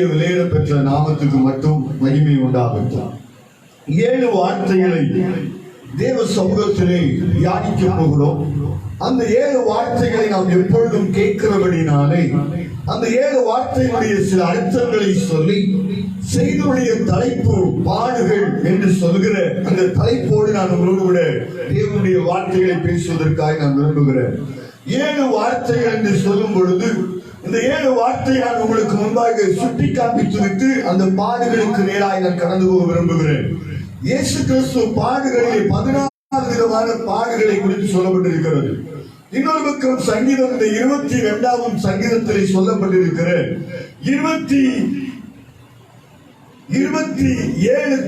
விலையிட பெற்ற நாமத்துக்கு மட்டும் மகிமை உண்டாகட்டும். 7 வார்த்தைகளை தேவ சமூகத்திலே தியானிக்க போகிறோம். அந்த 7 வார்த்தைகளை நாம் எப்பொழுதும் கேட்கிறபடினாலே அந்த 7 வார்த்தைகளுடைய சில அர்த்தங்களை சொல்லி செய்தியுடைய தலைப்பு பாடுகள் என்று சொல்கிற அந்த தலைப்போடு நான் உங்களோடு கூட தேவனுடைய வார்த்தைகளை பேசுவதற்காக நான் விரும்புகிறேன். 7 வார்த்தைகள் என்று சொல்லும் பொழுது இந்த 7 வார்த்தையை நான் உங்களுக்கு முன்பாக சுட்டி காண்பித்துவிட்டு அந்த பாடுகளுக்கு நேராக நான் கடந்து போக விரும்புகிறேன். இயேசு கிறிஸ்து பாடுகளிலே 14 விதமான பாடுகளை குறித்து சொல்லப்பட்டிருக்கிறது. இன்னொரு பக்கம் சங்கீதம் இந்த 22ஆம் சங்கீதத்திலே சொல்லப்பட்டிருக்கிற 27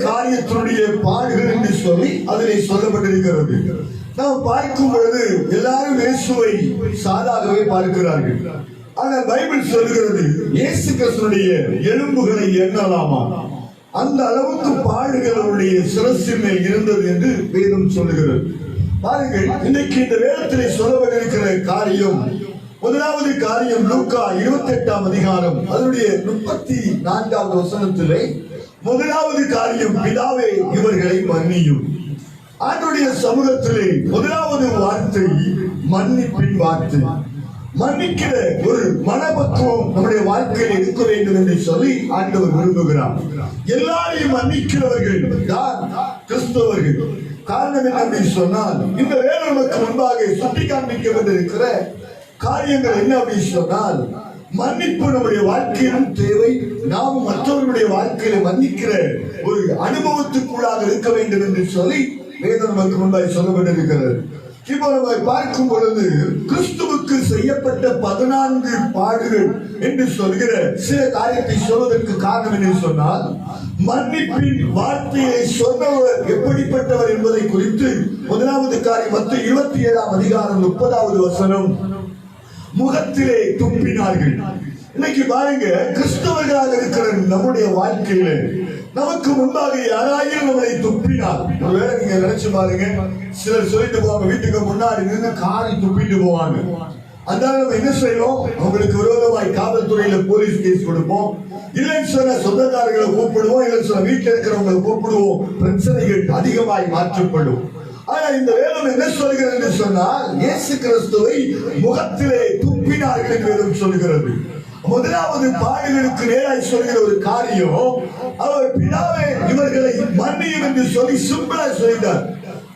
காரியத்தினுடைய பாடுகள் என்று சொல்லி அதிலே சொல்லப்பட்டிருக்கிறது. நாம் பார்க்கும் பொழுது எல்லாரும் இயேசுவை சாதாகவே பார்க்கிறார்கள். ஆனால் பைபிள் சொல்கிறது இயேசு கிறிஸ்துவினுடைய எலும்புகளை எண்ணலாமா, அந்த அளவுக்கு பாடுகளுடைய சிரசின் மேல் இருந்தது என்று வேதம் சொல்லுகிறது. பாருங்கள், இன்னைக்கு இந்த வேதத்திலே சொல்லப்பட்டிருக்கிற காரியம், முதலாவது காரியம் லூக்கா 28ஆம் அதிகாரம் அதனுடைய 34வது வசனத்திலே முதலாவது காரியம், பிதாவே இவர்களை மன்னியும். ஆண்டவருடைய சமூகத்திலே முதலாவது வார்த்தை மன்னிப்பின் வார்த்தை. மன்னிக்கிற ஒரு மனப்பக்குவம் நம்முடைய வாழ்க்கையில் இருக்க வேண்டும் என்று சொல்லி ஆண்டவர் விரும்புகிறார். எல்லாரையும் மன்னிக்கிறவர்கள் தான் கிறிஸ்தவர்கள். காரணம் என்ன அப்படின்னு சொன்னால், இந்த வேலை நமக்கு முன்பாக சுட்டி காண்பிக்கப்பட்டிருக்கிற காரியங்கள் என்ன அப்படின்னு சொன்னால், மன்னிப்பு நம்முடைய வாழ்க்கையிலும் தேவை. நாம் மற்றவர்களுடைய வாழ்க்கையில மன்னிக்கிற ஒரு அனுபவத்துக்குள்ளாக இருக்க வேண்டும் என்று சொல்லி வேதம் நமக்கு முன்பாக சொல்லப்பட்டிருக்கிறது. இப்போ நம்ம பார்க்கும் பொழுது கிறிஸ்துவுக்கு செய்யப்பட்ட 14 பாடுகள் என்று சொல்கிற சில காரியத்தை சொல்வதற்கு காரணம் என்று சொன்னால், மன்னிப்பின் வார்த்தையை சொன்னவர் எப்படிப்பட்டவர் என்பதை குறித்து முதலாவது காரியம் மத்தேயு 27ஆம் அதிகாரம் 30வது வசனம், முகத்திலே துப்பினார்கள். இன்னைக்கு பாருங்க, கிறிஸ்தவர்களாக இருக்கிற நம்முடைய வாழ்க்கையில நமக்கு முன்பாக யாராயும் நம்மளை துப்பினார். ஒருவேளை நீங்க நினைச்சு பாருங்க, சிலர் சொல்லிட்டு போவாங்க, வீட்டுக்கு முன்னாடி நின்று காரி துப்பிட்டு போவாங்க. அதனால நம்ம என்ன செய்யணும், அவங்களுக்கு விரோதமாய் காவல்துறையில போலீஸ் கேஸ் கொடுப்போம், இல்லைன்னு சொன்ன சொந்தக்காரர்களை கூப்பிடுவோம், இல்லைன்னு சொன்ன வீட்டில் இருக்கிறவங்களை கூப்பிடுவோம். பிரச்சனைகள் அதிகமாய் மாற்றப்படும். ஆனா இந்த வேதம் என்ன சொல்கிறது என்று சொன்னால், இயேசு கிறிஸ்துவை முகத்திலே துப்பினார்கள் என்று வேதம் சொல்கிறது. முதலாவது பாடுகளுக்கு நேராய் சொல்கிற ஒரு காரியம், அவர் பிதாவே இவர்களை மன்னியும் என்று சொல்லி சிம்பிளா சொல்லிட்டார்.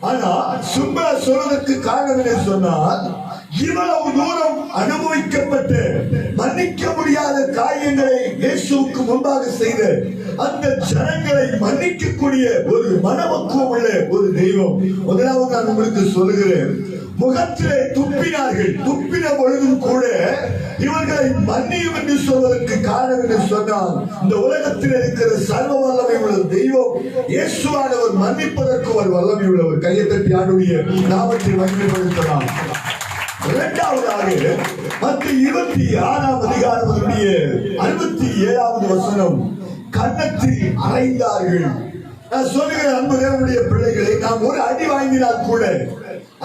ஆனா சிம்பிளா சொல்வதற்கு காரணம் என்ன சொன்னால், இவ்வளவு தூரம் அனுபவிக்கப்பட்ட மன்னிக்க முடியாத காரியங்களை இயேசுவுக்கு முன்பாக செய்த அந்த ஜனங்களை மன்னிக்கக்கூடிய ஒரு மனப்பக்குவம் உள்ள ஒரு தெய்வம். முதலாவது நான் உங்களுக்கு சொல்லுகிறேன், முகத்திலே துப்பினார்கள். துப்பின பொழுதும் கூட இவர்களை மன்னியும் என்று சொல்வதற்கு காரணம் என்று சொன்னால், இந்த உலகத்தில் இருக்கிற சர்வ வல்லமை உள்ள தெய்வம் இயேசுவானவர் மன்னிப்பதற்கு ஒரு வல்லமை உள்ளவர். கையை தட்டி ஆண்டுடைய நாமத்தை மகிமைப்படுத்தலாம். இரண்டாவதாக மத்தேயு 26ஆம் அதிகாரம் 67வது வசனம், கன்னத்தில் அறைந்தார்கள். நான் சொல்லுகிற அன்பு தேவனுடைய பிள்ளைகளை, நாம் ஒரு அடி வாங்கினால் கூட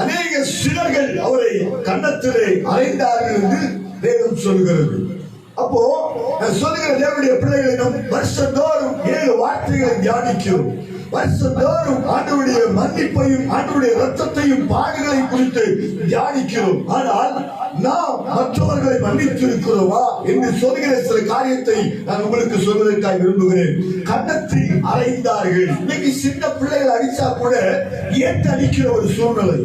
அநேக சிலர்கள் அவரை கன்னத்திலே அறைந்தார்கள் என்று வேதம் சொல்கிறது. அப்போ நான் சொல்லுகிற தேவனுடைய பிள்ளைகளை, நாம் வருஷந்தோறும் 7 வார்த்தைகளை தியானிக்கிறோம். வருஷந்தோறும் ஆண்டவருடைய மன்னிப்பையும் ஆண்டவருடைய இரத்தத்தையும் பாடுகளை குறித்து தியானிக்கிறோம். ஆனால் நாம் மற்றவர்களை மன்னித்திருக்கிறோமா என்று சொல்கிற சில காரியத்தை நான் உங்களுக்கு சொல்வதற்காக விரும்புகிறேன். கன்னத்தில் அறைந்தார்கள். இன்னைக்கு சின்ன பிள்ளைகள் அடிச்சா கூட ஏற்று அடிக்கிற ஒரு சூழ்நிலை.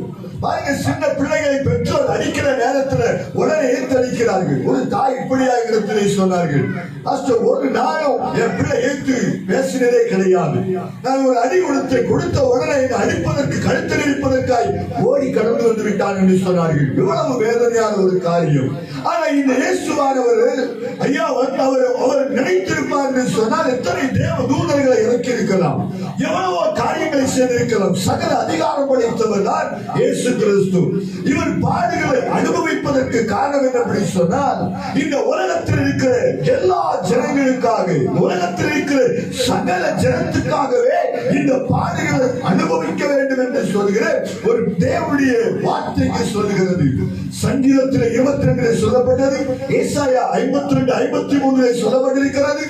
பாருங்க, சின்ன பிள்ளைகளை பெற்றோர் அடிக்கிற நேரத்தில் உடனே ஏற்று அடிக்கிறார்கள். ஒரு தாய் இப்படியாக இடத்திலே சொன்னார்கள், ஒரு நாளும் என் பிள்ளை ஏற்று பேசினதே கிடையாது. நான் ஒரு அடி கொடுத்த உடனே அடிப்பதற்கு கழுத்து நெரிப்பதற்காய் ஓடி கடந்து வந்து விட்டான் என்று சொன்னார்கள். இவ்வளவு வேதனையான ஒரு காரியம். ஆனா இந்த இயேசுவானவர் ஐயா அவர் நினைத்திருப்பார் என்று சொன்னால், எத்தனை தேவ தூதர்களை இறக்கி இருக்கலாம், எவ்வளவோ காரியங்களை செய்திருக்கலாம். சகல அதிகாரம் படைத்தவர் தான் இயேசு கிறிஸ்து. இவர் பாடுகளை அனுபவிப்பதற்கு காரணம் என்ன சொன்னால், இந்த உலகத்தில் இருக்கிற எல்லா ஜனங்களுக்காக, உலகத்தில் இருக்கிற சகல ஜனத்துக்காகவே இந்த பாடுகளை அனுபவிக்க வேண்டும் என்று சொல்கிற ஒரு தேவனுடைய வார்த்தைக்கு சொல்கிறது. சங்கீதத்தில் 22 சொல்லப்பட்டது, ஏசாயா 52, 53 சொல்லப்பட்டிருக்கிறது,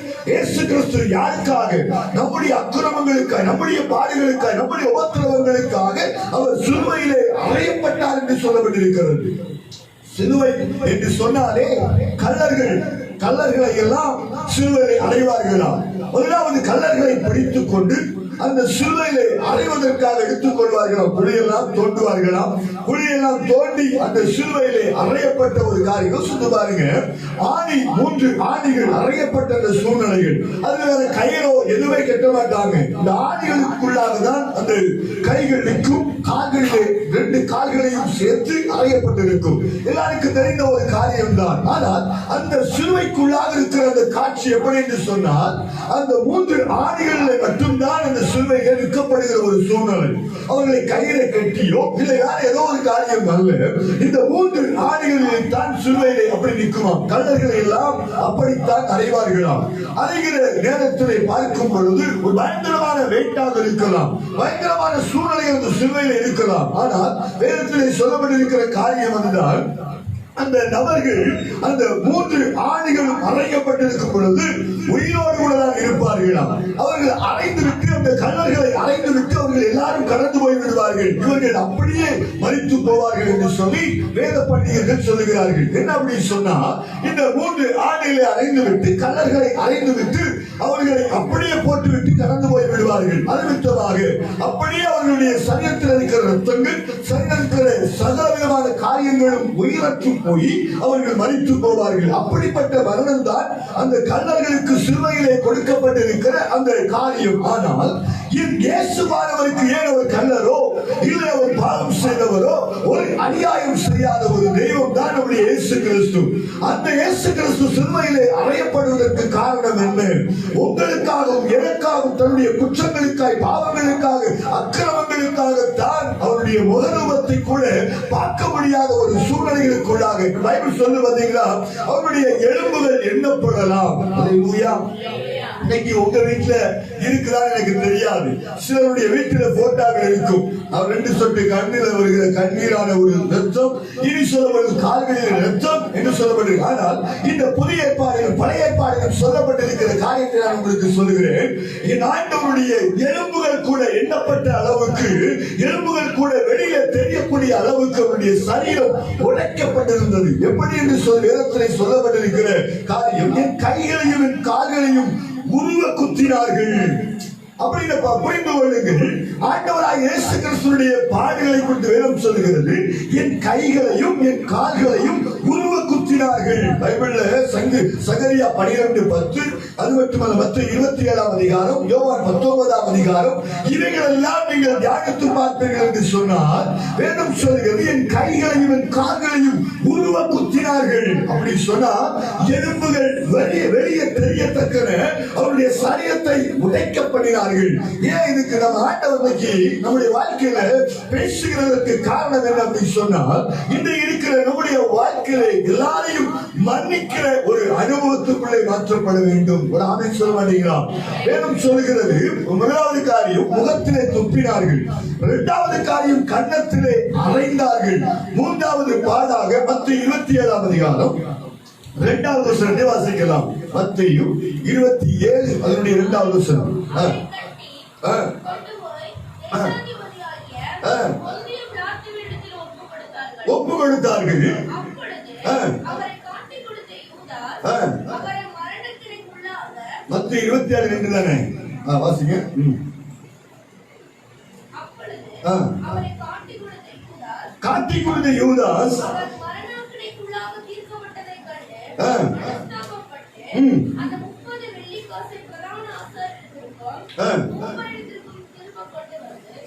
கிறிஸ்து யாருக்காக? நம்முடைய அக்கிரமங்களுக்காக, நம்முடைய பாடுகளுக்காக, நம்முடைய உபத்திரவங்களுக்காக அவர் சிலுவையிலே அறையப்பட்டார் என்று சொல்லப்பட்டிருக்கிறது. சிலுவை என்று சொன்னாலே கள்ளர்களை எல்லாம் சிலுவையை அடைவார்களாம். முதலாவது கள்ளர்களை பிடித்துக் கொண்டு அந்த சிலுவையிலே அறைவதற்காக எடுத்துக் கொள்வார்களாம். குழியெல்லாம் தோண்டுவார்களாம். குழியெல்லாம் தோண்டி அந்த சிலுவையிலே அறையப்பட்ட ஒரு காரியம். யோசித்து பாருங்க, 3 ஆணிகள் அறையப்பட்ட அந்த சூழ்நிலைகள். அது வேற கயிறோ எதுவுமே கட்ட மாட்டாங்க. இந்த ஆணிகளுக்குள்ளாக தான் அந்த கைகள் நிற்கும். கால்களிலே 2 கால்களையும் சேர்த்து அறையப்பட்டிருக்கும். எல்லாருக்கும் தெரிந்த ஒரு காரியம் தான். ஆனால் அந்த சிலுவைக்குள்ளாக இருக்கிற அந்த காட்சி எப்படி என்று சொன்னால், அந்த 3 ஆணிகளில் மட்டும்தான் அந்த சிலுவைகள் நிற்கப்படுகிற ஒரு சூழ்நிலை. அவர்களை கயிறை கட்டியோ இல்லை வேற ஏதோ ஒரு காரியம் அல்ல. இந்த 3 ஆணிகளில் தான் சிலுவையிலே அப்படி நிற்குமாம். கள்ளர்களை எல்லாம் அப்படித்தான் அறைவார்களாம். அறைகிற நேரத்திலே பார்க்கும் பொழுது ஒரு பயங்கரமான வெயிட்டாக இருக்கலாம், பயங்கரமான சூழ்நிலை அந்த சிலுவையில் இருக்கலாம். ஆனால் வேதத்திலே சொல்லப்பட்டிருக்கிற காரியம் என்றால், அந்த நபர்கள் அந்த 3 ஆணிகளும் அறையப்பட்டிருக்கும் பொழுது உயிரோடு கூட தான் இருப்பார்களாம். அவர்கள் அறைந்துவிட்டு, அந்த கள்ளர்களை அறைந்துவிட்டு அவர்கள் எல்லாரும் கடந்து போய் விடுவார்கள். இவர்கள் அப்படியே மரித்து போவார்கள் என்று சொல்லி வேத பண்டிதர்கள் சொல்லுகிறார்கள். என்ன அப்படி சொன்னா, இந்த 3 ஆணிகளை அறைந்துவிட்டு, கள்ளர்களை அறைந்துவிட்டு அவர்களை அப்படியே போட்டுவிட்டு கடந்து போய் விடுவார்கள். அதுவித்தமாக அப்படியே அவர்களுடைய சரீரத்தில் இருக்கிற ரத்தங்கள், சரீரத்தில் சகல விதமான காரியங்களும் உயிரற்றும் போய் அவர்கள் மரித்து போவார்கள். அப்படிப்பட்ட மரணம் தான் அந்த கள்ளர்களுக்கு சிலுவையிலே கொடுக்கப்பட்டிருக்கிற அந்த காரியம். ஆனால் இயேசுவானவருக்கு ஏன் ஒரு கள்ளரோ இல்லை ஒரு பாவம் செய்தவரோ ஒரு அநியாயம் செய்யாத ஒரு தெய்வம் தான் நம்முடைய இயேசு கிறிஸ்து. அந்த இயேசு கிறிஸ்து சிலுவையிலே அறையப்படுவதற்கு காரணம் என்ன? உங்களுக்காகவும் எனக்காகவும் தன்னுடைய குற்றங்களுக்காக, பாவங்களுக்காக, அக்கிரமங்களுக்காக தான் அவருடைய முகரூபத்தை கூட பார்க்க முடியாத ஒரு சூழ்நிலைகளுக்குள்ளாக பைபிள் சொல்லுவதீங்களா, அவருடைய எலும்புகள் எண்ணப்படலாம். அல்லேலூயா. இன்னைக்கு உங்க வீட்டுல இருக்குதான் எனக்கு தெரியாது. சிலருடைய வீட்டுல போட்டாக்கள் இருக்கும். அவர் 2 சொட்டு கண்ணில் வருகிற கண்ணீரான ஒரு ரத்தம், இனி சொல்லப்படும் கால்களில் ரத்தம் என்று சொல்லப்பட்டிருக்கு. ஆனால் இந்த புதிய ஏற்பாடுகள், பழைய ஏற்பாடுகள் சொல்லப்பட்டிருக்கிற காரியத்தை நான் உங்களுக்கு சொல்லுகிறேன். என் ஆண்டவருடைய எலும்புகள் கூட எண்ணப்பட்ட அளவுக்கு, எலும்புகள் கூட வெளியே தெரியக்கூடிய அளவுக்கு அவருடைய சரீரம் உடைக்கப்பட்டிருந்தது. எப்படி என்று வேதத்திலே சொல்லப்பட்டிருக்கிற காரியம், என் கைகளையும் என் கால்களையும் உருவ குத்தினார்கள். அப்படின்னு புரிந்து கொள்ளுங்கள். ஆண்டவராக இயேசு கிறிஸ்துவினுடைய பாடுகளை குறித்து வேதம் சொல்லுகிறது, என் கைகளையும் என் கால்களையும் உருவ குத்தினார்கள். பைபிள்ல சகரியா 12:10, அது மட்டுமல்ல மத்தேயு 27ஆம் அதிகாரம், யோவான் 19ஆம் அதிகாரம், இவைகளெல்லாம் நீங்கள் தியானித்து பார்ப்பீர்கள் என்று சொன்னால் வேதம் சொல்லுகிறது, என் கைகளையும் என் கால்களையும் உருவ குத்தினார்கள். அப்படி சொன்னா எலும்புகள் வெளியே தெரியத்தக்கன அவருடைய சரீரத்தை உடைக்கப்படினார்கள். ஏன் இதுக்கு நம்ம ஆண்டவருக்கு நம்முடைய வாழ்க்கையில பேசுகிறதற்கு காரணம் என்ன அப்படின்னு சொன்னால், இன்றைக்கு இருக்கிற நம்முடைய வாழ்க்கையில எல்லாரையும் மன்னிக்கிற ஒரு அனுபவத்துக்குள்ளே மாற்றப்பட வேண்டும். ஒரு ஆமென் சொல்ல மாட்டீங்களா? வேதம் சொல்லுகிறது, முதலாவது காரியம் முகத்திலே துப்பினார்கள், 2வது காரியம் கன்னத்திலே அறைந்தார்கள், 3வது பாடாக மத்தேயு 27ஆம் அதிகாரம் 2வது வசனத்தை வாசிக்கலாம். மத்தேயு 27 அதனுடைய 2வது வசனம். ஒப்பு கொடுத்தார்கள். மத்தேயு 27:2 தானே வாசிங்க. காட்டி கொடுத்த யூதாஸ்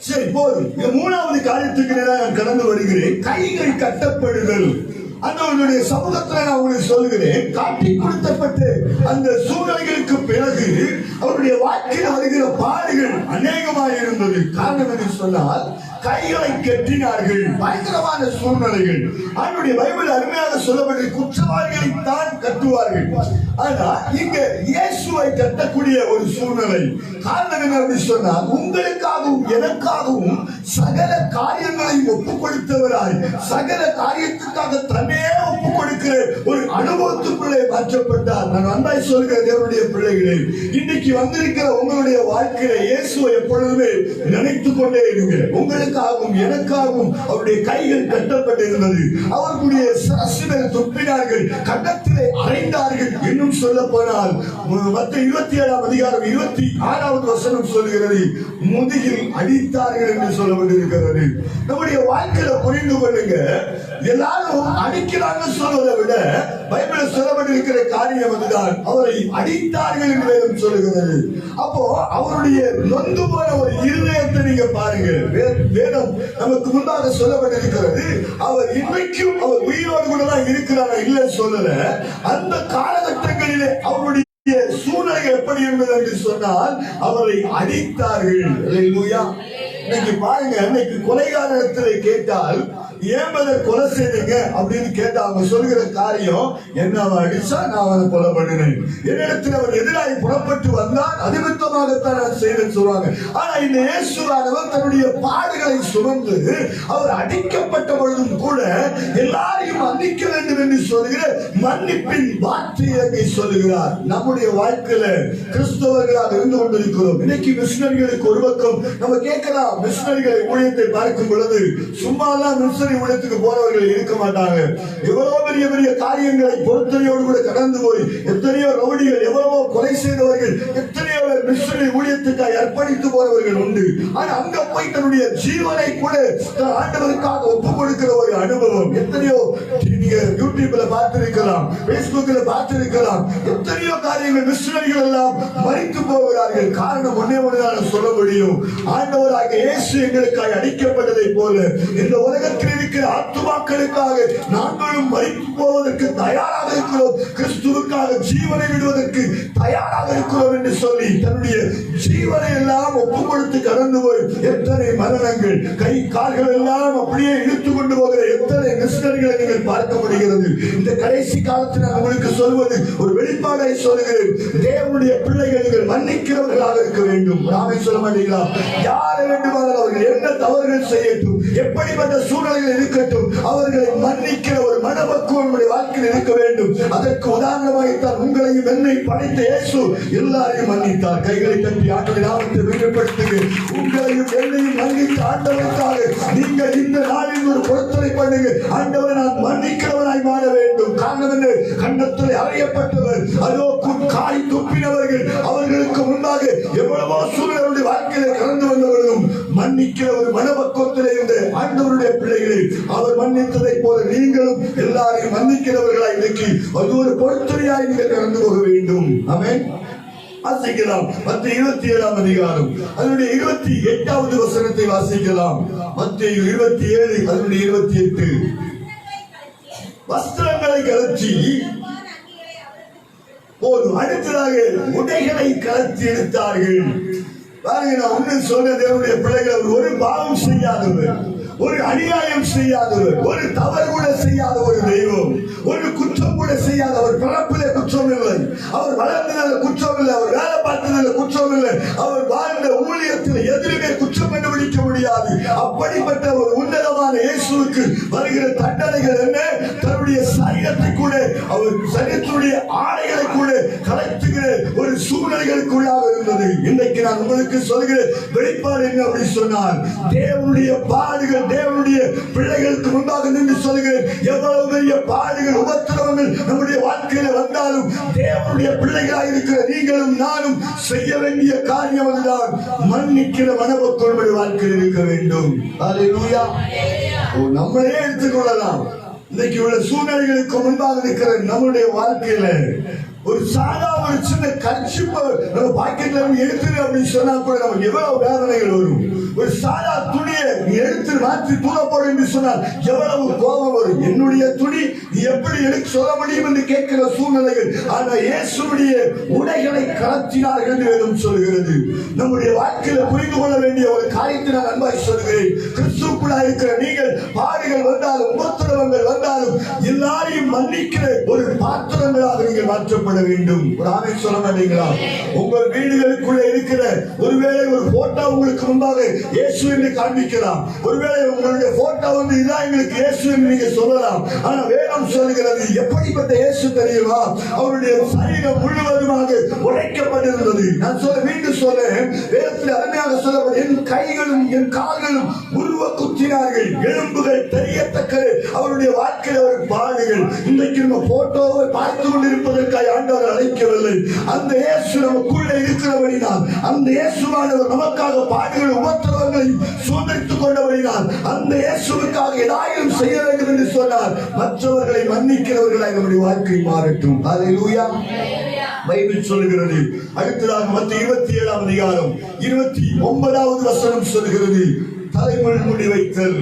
சரி போதும். 3வது காரியத்துக்கு நான் கடந்து வருகிறேன். கைகள் கட்டப்படுதல். அந்த சமூகத்தில் நான் உங்களுக்கு சொல்லுகிறேன், காட்டி கொடுத்தப்பட்டு அந்த சூழ்நிலைகளுக்கு பிறகு அவருடைய வாழ்க்கையில் வருகிற பாடுகள் அநேகமாக இருந்தது. காரணம் என்று சொன்னால் கைகளை கட்டினார்கள். பயங்கரமான சூழ்நிலைகள். அவருடைய பைபிள் அருமையாக சொல்லப்பட்ட குற்றவாளிகளை தான் கட்டுவார்கள். ஆனா இங்க இயேசுவை கட்டக்கூடிய ஒரு சூழ்நிலை. காரணம் என்ன சொன்னால், உங்களுக்காக உங்களுக்காகவும் எனக்காகவும் சகல காரியங்களையும் ஒப்புக் கொடுத்தவராய் சகல காரியத்துக்காக தன்னே ஒப்புக் கொடுக்கிற ஒரு அனுபவத்துக்குள்ளே மாற்றப்பட்டார். நான் அன்பாய் சொல்கிற தேவனுடைய பிள்ளைகளே, இன்னைக்கு வந்திருக்கிற உங்களுடைய வாழ்க்கையில இயேசுவை எப்பொழுதுமே நினைத்துக் கொண்டே இருங்க. உங்களுக்காகவும் எனக்காகவும் அவருடைய கைகள் கட்டப்பட்டிருந்தது. அவர்களுடைய சிரசினை துப்பினார்கள், கன்னத்திலே அறைந்தார்கள். இன்னும் சொல்ல போனால் மத்தேயு 27ஆம் அதிகாரம் 26வது வசனம் சொல்கிறது, முதுகில் அடித்தார்கள் என்று சொல்லப்பட்டிருக்கிறது. நம்முடைய வாழ்க்கையில புரிந்து கொள்ளுங்க, எல்லாரும் அடிக்கிறாங்க சொல்வதை விட பைபிளில் சொல்லப்பட்டிருக்கிற காரியம் அதுதான். அவரை அடித்தார்கள் என்று சொல்லுகிறது. அப்போ அவருடைய நொந்து போன ஒரு இருதயத்தை நீங்க பாருங்க. வேதம் நமக்கு முன்பாக சொல்லப்பட்டிருக்கிறது, அவர் இன்றைக்கும் அவர் உயிரோடு கூட தான் இருக்கிறாரா இல்லை சொல்லல. அந்த காலகட்டங்களிலே அவருடைய சூழ்நிலை எப்படி என்பது என்று சொன்னால் அவரை அடித்தார்கள். அல்லேலூயா. இன்னைக்கு பாருங்க, இன்னைக்கு கொலைகாரத்திலே கேட்டால் ஏன் கொலை செய்தீங்க அப்படின்னு கேட்டா அவங்க சொல்கிற காரியம், என்ன அவன் அடிச்சா நான் அவனை கொலை பண்ணினேன், என்னிடத்தில் அவன் எதிராக புறப்பட்டு வந்தான், அதிமித்தமாகத்தான் நான் செய்தேன்னு சொல்லுவாங்க. ஆனா இந்த இயேசுவானவர் தன்னுடைய பாடுகளை சுமந்து அவர் அடிக்கப்பட்ட பொழுதும் கூட எல்லாரையும் மன்னிக்க வேண்டும் என்று சொல்கிற மன்னிப்பின் வார்த்தையை சொல்லுகிறார். நம்முடைய வாழ்க்கையில கிறிஸ்தவர்களாக இருந்து கொண்டிருக்கிறோம். இன்னைக்கு மிஷனரிகளுக்கு ஒரு பக்கம் நம்ம கேட்கலாம், மிஷனரிகளை ஊழியத்தை பார்க்கும் பொழுது சும்மா ஊழியத்துக்கு போறவர்கள் இருக்க மாட்டாங்க. எவ்வளவு பெரிய பெரிய காரியங்களை பொறுத்தனையோடு கூட கடந்து போய் எத்தனையோ ரவுடிகள், எவ்வளவோ கொலை செய்தவர்கள், எத்தனையோ மிஷனரி ஊழியத்துக்காக அர்ப்பணித்து போறவர்கள் உண்டு. ஆனா அங்க போய் தன்னுடைய ஜீவனை கூட ஆண்டவருக்காக ஒப்புக் கொடுக்கிற ஒரு அனுபவம் எத்தனையோ நீங்க யூடியூப்ல பார்த்திருக்கலாம், பேஸ்புக்ல பார்த்திருக்கலாம். எத்தனையோ காரியங்கள் மிஷனரிகள் எல்லாம் மறித்து போகிறார்கள். காரணம் ஒன்னே ஒன்றுதான் சொல்ல முடியும், ஆண்டவராக இயேசு எங்களுக்காக அடிக்கப்பட்டதை போல இந்த உலகத்தில் இருக்கிற ஆத்துமாக்களுக்காக நாங்களும் மறித்து போவதற்கு தயாராக இருக்கிறோம், கிறிஸ்துவுக்காக ஜீவனை விடுவதற்கு தயாராக இருக்கிறோம் என்று சொல்லி தன்னுடைய ஜீவனை எல்லாம் ஒப்புக் கொடுத்து கடந்து போய் எத்தனை மரணங்கள், கை கால்கள் எல்லாம் அப்படியே இழுத்துக் கொண்டு போகிற எத்தனை மிஷனரிகளை நீங்கள் பார்க்க முடிகிறது. இந்த கடைசி காலத்தில் நான் உங்களுக்கு சொல்வது ஒரு வெளிப்பாடை சொல்கிறேன், தேவனுடைய பிள்ளைகள் நீங்கள் மன்னிக்கிறவர்களாக இருக்க வேண்டும். நாமே சொல்ல மாட்டீங்களா? யாரை வேண்டுமானால் அவர்கள் என்ன தவறுகள் செய்யட்டும், எப்படிப்பட்ட சூழ்நிலைகள் இருக்கட்டும், அவர்களை மன்னிக்கிற ஒரு மனப்பக்குவம் நம்முடைய வாழ்க்கையில் இருக்க வேண்டும். அதற்கு உதாரணமாகத்தான் உங்களையும் என்னை படைத்த இயேசு எல்லாரையும் மன்னித்தார். கைகளை தட்டி ஆண்டவரின் நாமத்தை வெளிப்படுத்துங்க. உங்களையும் என்னையும் மன்னித்த ஆண்டவருக்காக நீங்கள் இந்த நாளில் ஒரு பொருத்தனை பண்ணுங்க. ஆண்டவரை நான் மன்னிக்கிறவனாய் மாற வேண்டும். காரணம் என்ன? கன்னத்தில் அறையப்பட்டவர், அதோ காய் துப்பினவர்கள், அவர்களுக்கு முன்பாக எவ்வளவோ சூழ்நிலை வாழ்க்கையில கடந்து வந்தவர்களும் மன்னிக்கிற ஒரு மனப்பக்குவத்திலே இருந்த ஆண்டவருடைய பிள்ளைகளை அவர் மன்னித்ததை போல நீங்களும் எல்லாரையும் மன்னிக்கிறவர்களாய் இன்னைக்கு அது ஒரு பொறுத்துறையாய் நீங்கள் கடந்து போக வேண்டும். ஆமென். வாசிக்கலாம். மத்தேயு 27ஆம் அதிகாரம் அதனுடைய 28வது வசனத்தை வாசிக்கலாம். மத்தேயு 27 அதனுடைய 28. வஸ்திரங்களை கழற்றி போதும், அடுத்ததாக உடைகளை கழற்றி எடுத்தார்கள். பாருங்க, நான் ஒண்ணு சொன்ன தேவனுடைய பிள்ளைகள் ஒரு பாவம் செய்யாதவர், ஒரு அநியாயம் செய்யாதவர், ஒரு தவறு கூட செய்யாத ஒரு தெய்வம், ஒரு குற்றம் கூட செய்யாத, அவர் பிறப்பிலே குற்றம் இல்லை, அவர் வளர்ந்ததில் குற்றம் இல்லை, அவர் வேலை பார்த்ததில் குற்றம் இல்லை, அவர் வாழ்ந்த ஊழியத்தில் எதிலுமே குற்றம் கண்டுபிடிக்க முடியாது. அப்படிப்பட்ட ஒரு உன்னதமான இயேசுவுக்கு வருகிற தண்டனைகள் என்ன? தன்னுடைய சரீரத்தை கூட, அவர் சரீரத்துடைய ஆடைகளை கூட கலத்துகிற ஒரு சூழ்நிலைகளுக்குள்ளாக இருந்தது. இன்றைக்கு நான் உங்களுக்கு சொல்கிற வெளிப்பாடு என்ன அப்படி சொன்னார், தேவனுடைய பாடுகள், தேவனுடைய பிள்ளைகளுக்கு முன்பாக நின்று சொல்கிறேன், எவ்வளவு பெரிய பாடுகள், உபத்திரவங்கள் நம்முடைய வாழ்க்கையில வந்தாலும் தேவனுடைய பிள்ளைகளாக இருக்கிற நீங்களும் நானும் செய்ய வேண்டிய காரியம் அதுதான், மன்னிக்கிற மனப்பக்குவம் நம்முடைய வாழ்க்கையில் இருக்க வேண்டும். அல்லேலூயா. நம்மளே எடுத்துக்கொள்ளலாம். இன்னைக்கு உள்ள சூழ்நிலைகளுக்கு முன்பாக இருக்கிற நம்முடைய வாழ்க்கையில ஒரு சாதா ஒரு சின்ன கட்சிப்ப நம்ம பாக்கெட்ல எடுத்துரு அப்படின்னு சொன்னா கூட நமக்கு எவ்வளவு வேதனைகள் வரும். ஒரு சாதா துணியை நீ எடுத்து மாற்றி தூர போடு என்று சொன்னால் எவ்வளவு கோபம் வரும். என்னுடைய துணி நீ எப்படி எனக்கு சொல்ல முடியும் என்று கேட்கிற சூழ்நிலைகள். ஆனால் இயேசுடைய உடைகளை கலத்தினார்கள் என்று வேதம் சொல்கிறது. நம்முடைய வாழ்க்கையில புரிந்து கொள்ள வேண்டிய ஒரு காரியத்தை நான் அன்பாய் சொல்கிறேன். கிறிஸ்துவுக்குள்ளாக இருக்கிற நீங்கள் பாடுகள் வந்தாலும் உபத்திரவங்கள் வந்தாலும் எல்லாரையும் மன்னிக்கிற ஒரு பாத்திரங்களாக நீங்கள் மாற்றப்பட வேண்டும். ஒரு ஆமென் சொல்ல மாட்டீங்களா? உங்கள் வீடுகளுக்குள்ள இருக்கிற ஒருவேளை ஒரு போட்டோ உங்களுக்கு முன்பாக இயேசு என்று காண்பிக்கலாம். ஒருவேளை உங்களுடைய போட்டோ வந்து இதான் எங்களுக்கு இயேசு என்று நீங்க சொல்லலாம். ஆனா வேதம் சொல்கிறது எப்படிப்பட்ட இயேசு தெரியுமா? அவருடைய சரீரம் முழுவதுமாக உடைக்கப்பட்டிருந்தது. நான் சொல்ல மீண்டும் சொல்றேன், வேதத்தில் அருமையாக சொல்லப்படும், என் கைகளும் என் கால்களும் உருவ குத்தினார்கள், எலும்புகள் தெரியத்தக்க அவருடைய வாழ்க்கையில் அவர் பாடுகள். இன்றைக்கு நம்ம போட்டோவை பார்த்து கொண்டிருப்பதற்காக ஆண்டவர் அழைக்கவில்லை. அந்த இயேசு நமக்குள்ளே இருக்கிறபடினால், அந்த இயேசுவானவர் நமக்காக பாடுகள் உபத்திரவங்களை சுதந்திரித்துக் கொண்டபடினால், அந்த இயேசுவுக்காக ஏதாயும் செய்ய வேண்டும் என்று சொன்னார். மற்றவர்களை மன்னிக்கிறவர்களாய் நம்முடைய வாழ்க்கை மாறட்டும். அல்லேலூயா. பைபிள் சொல்கிறது. அடுத்ததாக மத்திய 27ஆம் அதிகாரம் 29வது வசனம் சொல்கிறது, தலைமுறை முடி வைத்தல்.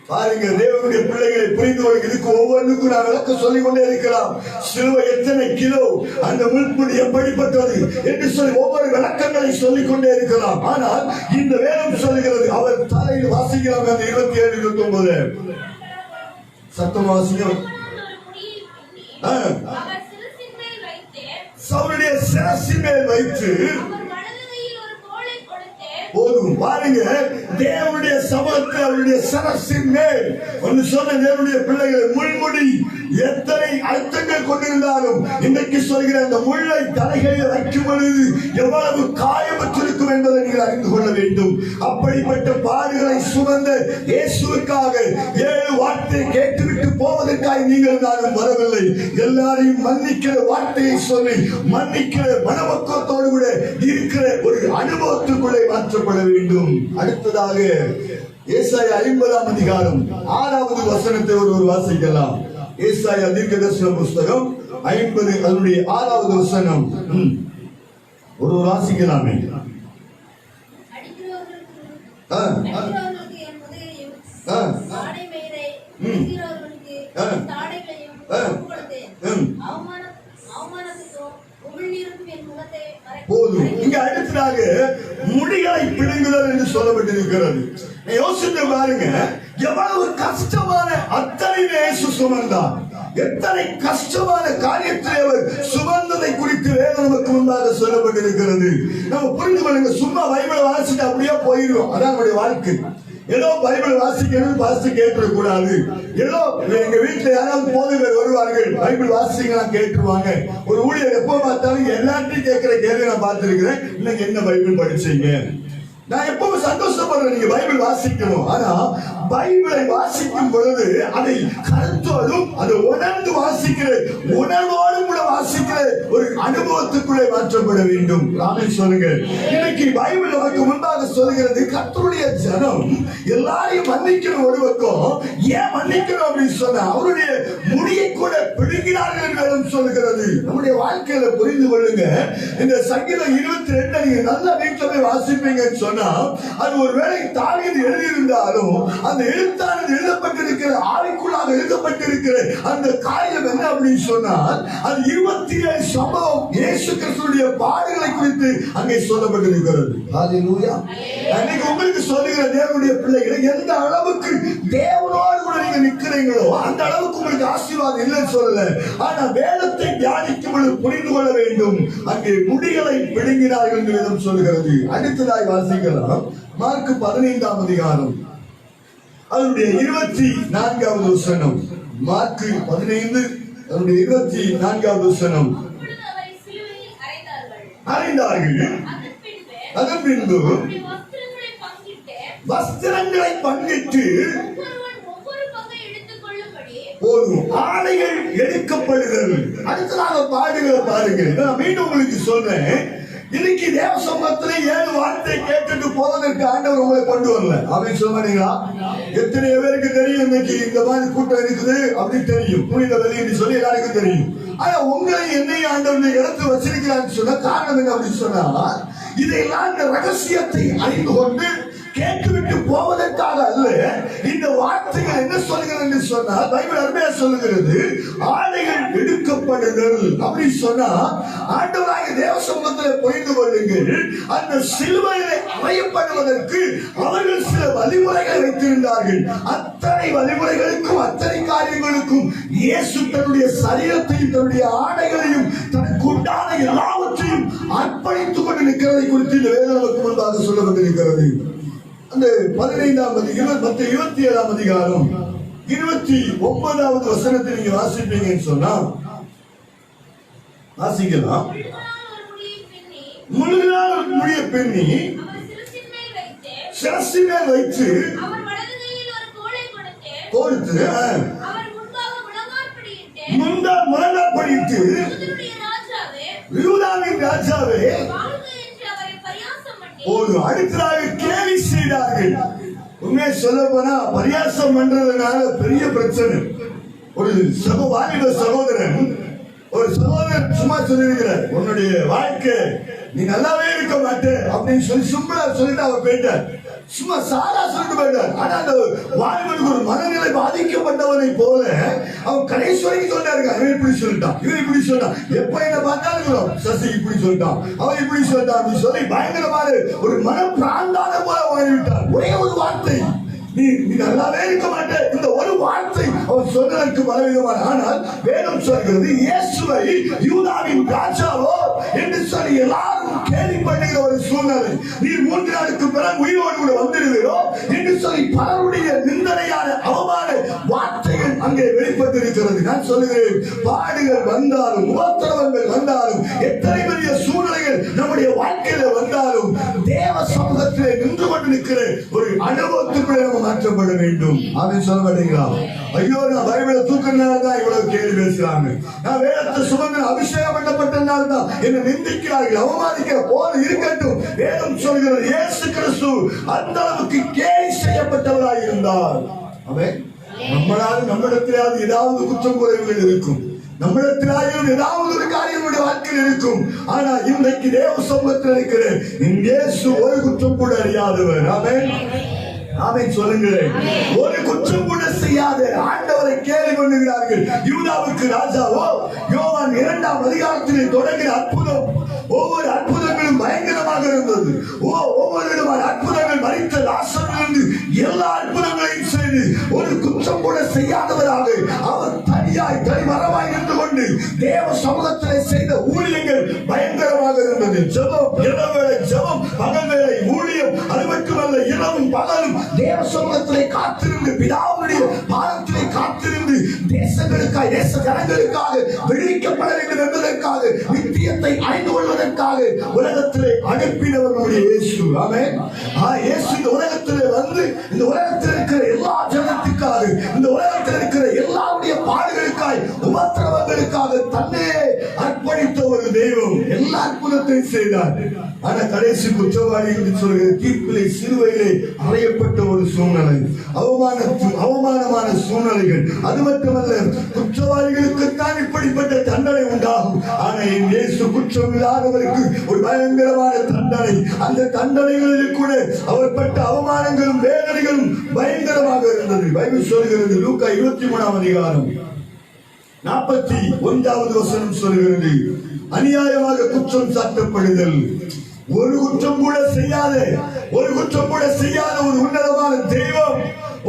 பாருங்க, தேவனுடைய பிள்ளைகளை புரிந்து கொள்ள இதுக்கு ஒவ்வொன்றுக்கும் நான் விளக்க சொல்லிக் கொண்டே இருக்கலாம். சிலுவை எத்தனை கிலோ, அந்த முள்முடி எப்படிப்பட்டது என்று சொல்லி ஒவ்வொரு விளக்கங்களை சொல்லிக் கொண்டே இருக்கலாம். ஆனால் இந்த வேதம் சொல்கிறது, அவர் தலையில் வாசிக்கலாம். அந்த 27, 29 சத்தம் வாசிக்கும். அவருடைய சிரசின் மேல் வைத்து போதும். பாருங்க, தேவனுடைய சமூகத்தில் அவருடைய சிரசின் மேல் ஒன்று சொன்ன தேவனுடைய பிள்ளைகளை முள்முடி எத்தனை அர்த்தங்கள் கொண்டிருந்தாலும் இன்றைக்கு சொல்கிற அந்த முள்ளை தலைகளில் வைக்கும் பொழுது எவ்வளவு காயமற்றிருக்கும் என்பதை நீங்கள் அறிந்து கொள்ள வேண்டும். அப்படிப்பட்ட பாடுகளை சுமந்த இயேசுவுக்காக 7 வார்த்தையை கேட்டுவிட்டு போவதற்காக நீங்கள் நானும் வரவில்லை. எல்லாரையும் மன்னிக்கிற வார்த்தையை சொல்லி மன்னிக்கிற மனப்பக்குவத்தோடு கூட இருக்கிற ஒரு அனுபவத்துக்குள்ளே மாற்றப்பட வேண்டும். அடுத்ததாக ஏசாயா 50ஆம் அதிகாரம் 6வது வசனத்தை ஒருவர் வாசிக்கலாம். ஏசாயா தீர்க்கதரிசன புஸ்தகம் 50 அதனுடைய 6வது வசனம் ஒரு வாசிக்கலாமே. போதும். இங்க அடுத்ததாக முடிகளை பிடுங்குதல் என்று சொல்லப்பட்டிருக்கிறது. யோசித்து பாருங்க, எவ்வளவு கஷ்டமான அத்தனை இயேசு சுமந்தார். எத்தனை கஷ்டமான காரியத்தை அவர் சுமந்ததை குறித்து வேதம் நமக்கு முன்பாக சொல்லப்பட்டிருக்கிறது. நம்ம புரிந்து கொள்ளுங்க. சும்மா பைபிளை வாசிட்டு அப்படியே போயிடும், அதான் நம்முடைய வாழ்க்கை. ஏதோ பைபிள் வாசிக்கணும் வாசித்து கேட்டுறக் கூடாது. ஏதோ எங்க வீட்டுல யாராவது போதகர் வருவார்கள், பைபிள் வாசிக்கலாம் கேட்டுருவாங்க. ஒரு ஊழியர் எப்போ பார்த்தாலும் எல்லாத்தையும் கேட்கிற கேள்வி நான் பார்த்திருக்கிறேன், இன்னைக்கு என்ன பைபிள் படிச்சீங்க? நான் எப்பவும் சந்தோஷப்படுறேன், நீங்க பைபிள் வாசிக்கணும். ஆனா பைபிளை வாசிக்கும் பொழுது அதை கருத்தோடும் அதை உணர்ந்து வாசிக்கிற உணர்வோடும் கூட வாசிக்கிற ஒரு அனுபவத்துக்குள்ளே மாற்றப்பட வேண்டும். ஆமென் சொல்லுங்க. இன்னைக்கு பைபிள் நமக்கு முன்பாக சொல்கிறது, கர்த்தருடைய ஜனம் எல்லாரையும் மன்னிக்கிற ஒரு பக்கம், ஏன் மன்னிக்கணும் அப்படின்னு சொன்னா அவருடைய முடியை கூட பிடுங்கினார்கள் என்று சொல்கிறது. நம்முடைய வாழ்க்கையில புரிந்து கொள்ளுங்க. இந்த சங்கீதம் 22 நீங்க நல்ல வீட்டுல போய் வாசிப்பீங்கன்னு சொன்னா, அது ஒருவேளை தாவீது எழுதியிருந்தாலும் அந்த எழுத்தானது எழுதப்பட்டிருக்கிற ஆவிக்குள்ளாக எழுதப்பட்டிருக்கிற அந்த காரியம் என்ன அப்படின்னு சொன்னால், அது 27 சம்பவம் இயேசு கிறிஸ்துவின் பாடுகளை குறித்து அங்கே சொல்லப்பட்டிருக்கிறது. ஹல்லேலூயா. அன்னைக்கு உங்களுக்கு சொல்லுகிற தேவனுடைய பிள்ளைகளை, எந்த அளவுக்கு தேவனோடு கூட நீங்க நிக்கிறீங்களோ அந்த அளவுக்கு உங்களுக்கு ஆசீர்வாதம் இல்லைன்னு சொல்லல. ஆனா வேதத்தை தியானிக்கும் பொழுது புரிந்து கொள்ள வேண்டும், அங்கே முடிகளை பிடுங்கினார்கள் என்று வேதம் சொல்கிறது. அடுத்ததாய் வாசிக்கலாம் மார்க் 15ஆம் அதிகாரம் அதனுடைய 24வது வசனம். மார்க் 15 அதனுடைய 24வது வசனம். அறைந்தார்கள். அதன் பின்பு வஸ்திரங்களை பங்கிட்டு போதும் ஆடைகள் எடுக்கப்படுகிறது. அடுத்ததாக பாடுகளை பாருங்க. நான் மீண்டும் உங்களுக்கு சொல்றேன், இன்னைக்கு தேவ சமூகத்திலே 7 வார்த்தை கேட்டுட்டு போவதற்கு ஆண்டவர் உங்களை கொண்டு வரல. அப்படின்னு சொல்றீங்களா? எத்தனை பேருக்கு தெரியும் இன்னைக்கு இந்த மாதிரி கூட்டம் இருக்குது அப்படின்னு தெரியும், புனித வெளியிட்டு சொல்லி எல்லாருக்கும் தெரியும். ஆனா உங்களை என்னையும் ஆண்டவர் இடத்து வச்சிருக்கிறான்னு சொன்ன காரணம் என்ன அப்படின்னு சொன்னா, இதையெல்லாம் இந்த ரகசியத்தை அறிந்து கொண்டு கேட்டுவிட்டு போவதற்காக அல்ல. இந்த வார்த்தைகள் என்ன சொல்கிறது என்று சொன்னால் பைபிள் அருமையா சொல்லுகிறது, ஆடைகள் எடுக்கப்படுதல் அப்படி சொன்னா ஆண்டவராகிய தேவ சமூகத்தில் புரிந்து கொள்ளுங்கள். அந்த சிலுவையிலே அறையப்படுவதற்கு அவர்கள் சில வழிமுறைகளை வைத்திருந்தார்கள். அத்தனை வழிமுறைகளுக்கும் அத்தனை காரியங்களுக்கும் இயேசு தன்னுடைய சரீரத்தையும் தன்னுடைய ஆடைகளையும் தனக்கு உண்டான எல்லாவற்றையும் அர்ப்பணித்துக் கொண்டு நிற்கிறதை குறித்து இந்த வேதம் நமக்கு முன்பாக சொல்லப்பட்டிருக்கிறது. அந்த 27ஆம் அதிகாரம் 29வது வசனத்தை நீங்க வாசிப்பீங்கன்னு சொன்னா வாசிக்கலாம். முழுநாள் முடிய பெண்ணி சிரசின் மேல் வைத்து கொடுத்து முழங்காற்படியிட்டு யூதாவின் ராஜாவே ஒரு அடுத்ததாக கேலி செய்தார்கள். உண்மையை சொல்ல போனா பரியாசம் பண்றதுனால பெரிய பிரச்சனை. ஒரு வாலிப சகோதரன் சும்மா சொல்லிருக்கிறார், உன்னுடைய வாழ்க்கை நீ நல்லாவே இருக்க மாட்டே அப்படின்னு சொல்லிட்டு அவர் போயிட்டார். சும்மா சாரா சொல்லிட்டு போயிட்டார். ஆனா அந்த வாலிபனுக்கு ஒரு மனநிலை பாதிக்கப்பட்டவனை போல அவன் கடைசி வரைக்கும் சொன்னாருங்க. இவன் இப்படி சொல்லிட்டான், இவன் இப்படி சொன்னான், எப்ப என்ன பார்த்தாலும் சசி இப்படி சொல்லிட்டான், அவன் இப்படி சொல்லிட்டான் அப்படின்னு சொல்லி பயங்கரமான ஒரு மன பிராந்தான போல வாழ்விட்டார். ஒரே ஒரு வார்த்தை, நீ நல்லாவே இருக்க மாட்டே, இந்த ஒரு வார்த்தை அவர் சொன்னதற்கு பலவிதமான. ஆனால் வேதம் சொல்கிறது இயேசுவை யூதாவின் ராஜாவோ என்று சொல்லி எல்லாரும் கேலி பண்ணுகிற ஒரு சூழ்நிலை. நீ 3 நாளுக்கு பிறகு உயிரோடு கூட வந்துடுவீரோ என்று சொல்லி பலருடைய நிந்தனையான அவமான வார்த்தைகள் அங்கே வெளிப்பட்டிருக்கிறது. நான் சொல்லுகிறேன், பாடுகள் வந்தாலும் உபத்திரவங்கள் வந்தாலும் எத்தனை பெரிய சூழ்நிலைகள் நம்முடைய வாழ்க்கையில வந்தாலும் தேவ சமூகத்திலே நின்று கொண்டு நிற்கிற ஒரு அனுபவத்துக்குள்ளே நம்ம மாற்றப்பட வேண்டும். அப்படின்னு சொல்ல மாட்டீங்களா? ஐயோ, நான் பைபிளை தூக்கினால தான் இவ்வளவு கேள்வி பேசுறாங்க, நான் வேதத்தை சுமந்து அபிஷேகம் பண்ணப்பட்டனால தான் என்ன நிந்திக்கிறார்கள், அவமானிக்கிற போல இருக்கட்டும். வேதம் சொல்கிறது இயேசு கிறிஸ்து அந்த அளவுக்கு கேலி செய்யப்பட்டவராய் இருந்தார். அவன் நம்மிடத்திலாவது ஏதாவது குற்றம் குறைவுகள் இருக்கும், நம்மிடத்திலாயும் ஏதாவது ஒரு காரியம் வாழ்க்கையில் இருக்கும். ஆனா இன்றைக்கு தேவ சமூகத்தில் இருக்கிற இயேசு ஒரு குற்றம் கூட அறியாதவர். ஆமென், ஆமென் சொல்லுங்களேன். ஒரு குற்றம் கூட செய்யாத ஆண்டவரை கேலி பண்ணுகிறார்கள். யூதாவுக்கு ராஜாவோ யோவான் 2ஆம் அதிகாரத்திலே தொடங்கிற அற்புதம், ஒவ்வொரு அற்புதங்களும் பயங்கரமாக இருந்தது. ஒவ்வொரு விதமான அற்புதங்கள் மரித்த லாசரிலிருந்து எல்லா அற்புதங்களையும் செய்து ஒரு குற்றம் கூட செய்யாதவராக அவர் தனியாய் தனிமரமாய் நின்று கொண்டு தேவ சமூகத்திலே செய்த ஊழியங்கள் பயங்கரமாக இருந்தது. ஜெபம், இரவேளை ஜெபம், பகல் வேளை ஊழியம், அது மட்டுமல்ல இரவும் பகலும் தேவ சமூகத்திலே காத்திருந்து பிதாவுடைய பாதத்திலே காத்திருந்து தேசங்களுக்காக தேச ஜனங்களுக்காக விடுவிக்கப்பட வேண்டும் என்பதற்காக நித்தியத்தை அறிந்து கொள்வதற்காக உலகத்திலே அனுப்பினவர் நம்முடைய இயேசு. ஆமென். இயேசு இந்த உலகத்திலே வந்து இந்த உலகத்தில் இருக்கிற எல்லா ஜனத்துக்காக, இந்த உலகத்தில் இருக்கிற எல்லாருடைய பாடுகளுக்காக, உபத்திரவங்களுக்காக தன்னை அர்ப்பணித்த ஒரு தெய்வம். எல்லா அற்புதத்தையும் செய்தார். ஆனா கடைசி குற்றவாளி என்று சொல்கிற தீர்ப்பிலே சிலுவையிலே அறையப்பட்ட ஒரு சூழ்நிலை, அவமானமான சூழ்நிலைகள். அது மட்டுமல்ல, குற்றவாளிகளுக்கு தான் இப்படிப்பட்ட தண்டனை உண்டாகும். ஆனா இயேசு குற்றம் இல்லாதவருக்கு ஒரு பயங்கரமான தண்டனை. அந்த தண்டனைகளில் கூட அவர் பட்ட அவமானங்களும் வேதனைகளும் பயங்கரமாக இருந்தது. பைபிள் சொல்கிறது, லூக்கா 23ஆம் அதிகாரம் 41வது வசனம் சொல்கிறது, அநியாயமாக குற்றம் சாட்டப்படுதல். ஒரு குற்றம் கூட செய்யாத ஒரு உன்னதமான தெய்வம்,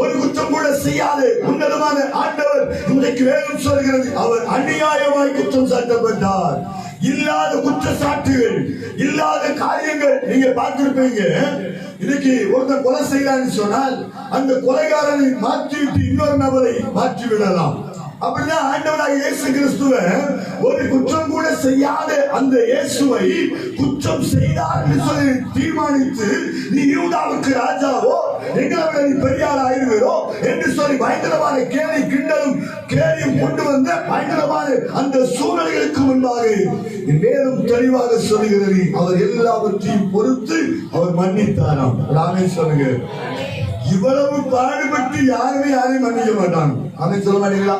ஒரு குற்றம் கூட செய்யாத உன்னதமான ஆண்டவர் இன்றைக்கு வேதம் சொல்கிறது அவர் அநியாயமாய் குற்றம் சாட்டப்பட்டார். இல்லாத குற்றச்சாட்டுகள், இல்லாத காரியங்கள் நீங்க பார்த்திருப்பீங்க. இன்னைக்கு ஒருத்தர் கொலை செய்யலான்னு சொன்னால் அந்த கொலைகாரனை மாற்றிவிட்டு இன்னொரு நபரை மாற்றி விடலாம். அப்படிதான் ஆண்டவராகிய இயேசு கிறிஸ்துவை ஒரு குற்றம் கூட செய்யாத அந்த இயேசுவை குற்றம் செய்தார் என்று சொல்லி தீர்மானித்து, நீ யூதாவுக்கு ராஜாவோ, எங்களை விட நீ பெரிய ஆள் ஆயிடுவீரோ என்று சொல்லி பயங்கரமான கேலியும் கொண்டு வந்த பயங்கரமான அந்த சூழ்நிலைகளுக்கு முன்பாக வேதம் தெளிவாக சொல்கிறது, அவர் எல்லாவற்றையும் பொறுத்து அவர் மன்னித்தாராம். ஆமென் சொல்லுங்க. இவ்வளவு பாடுபட்டு யாரையும் மன்னிக்க மாட்டாங்க. ஆமென் சொல்ல மாட்டீங்களா?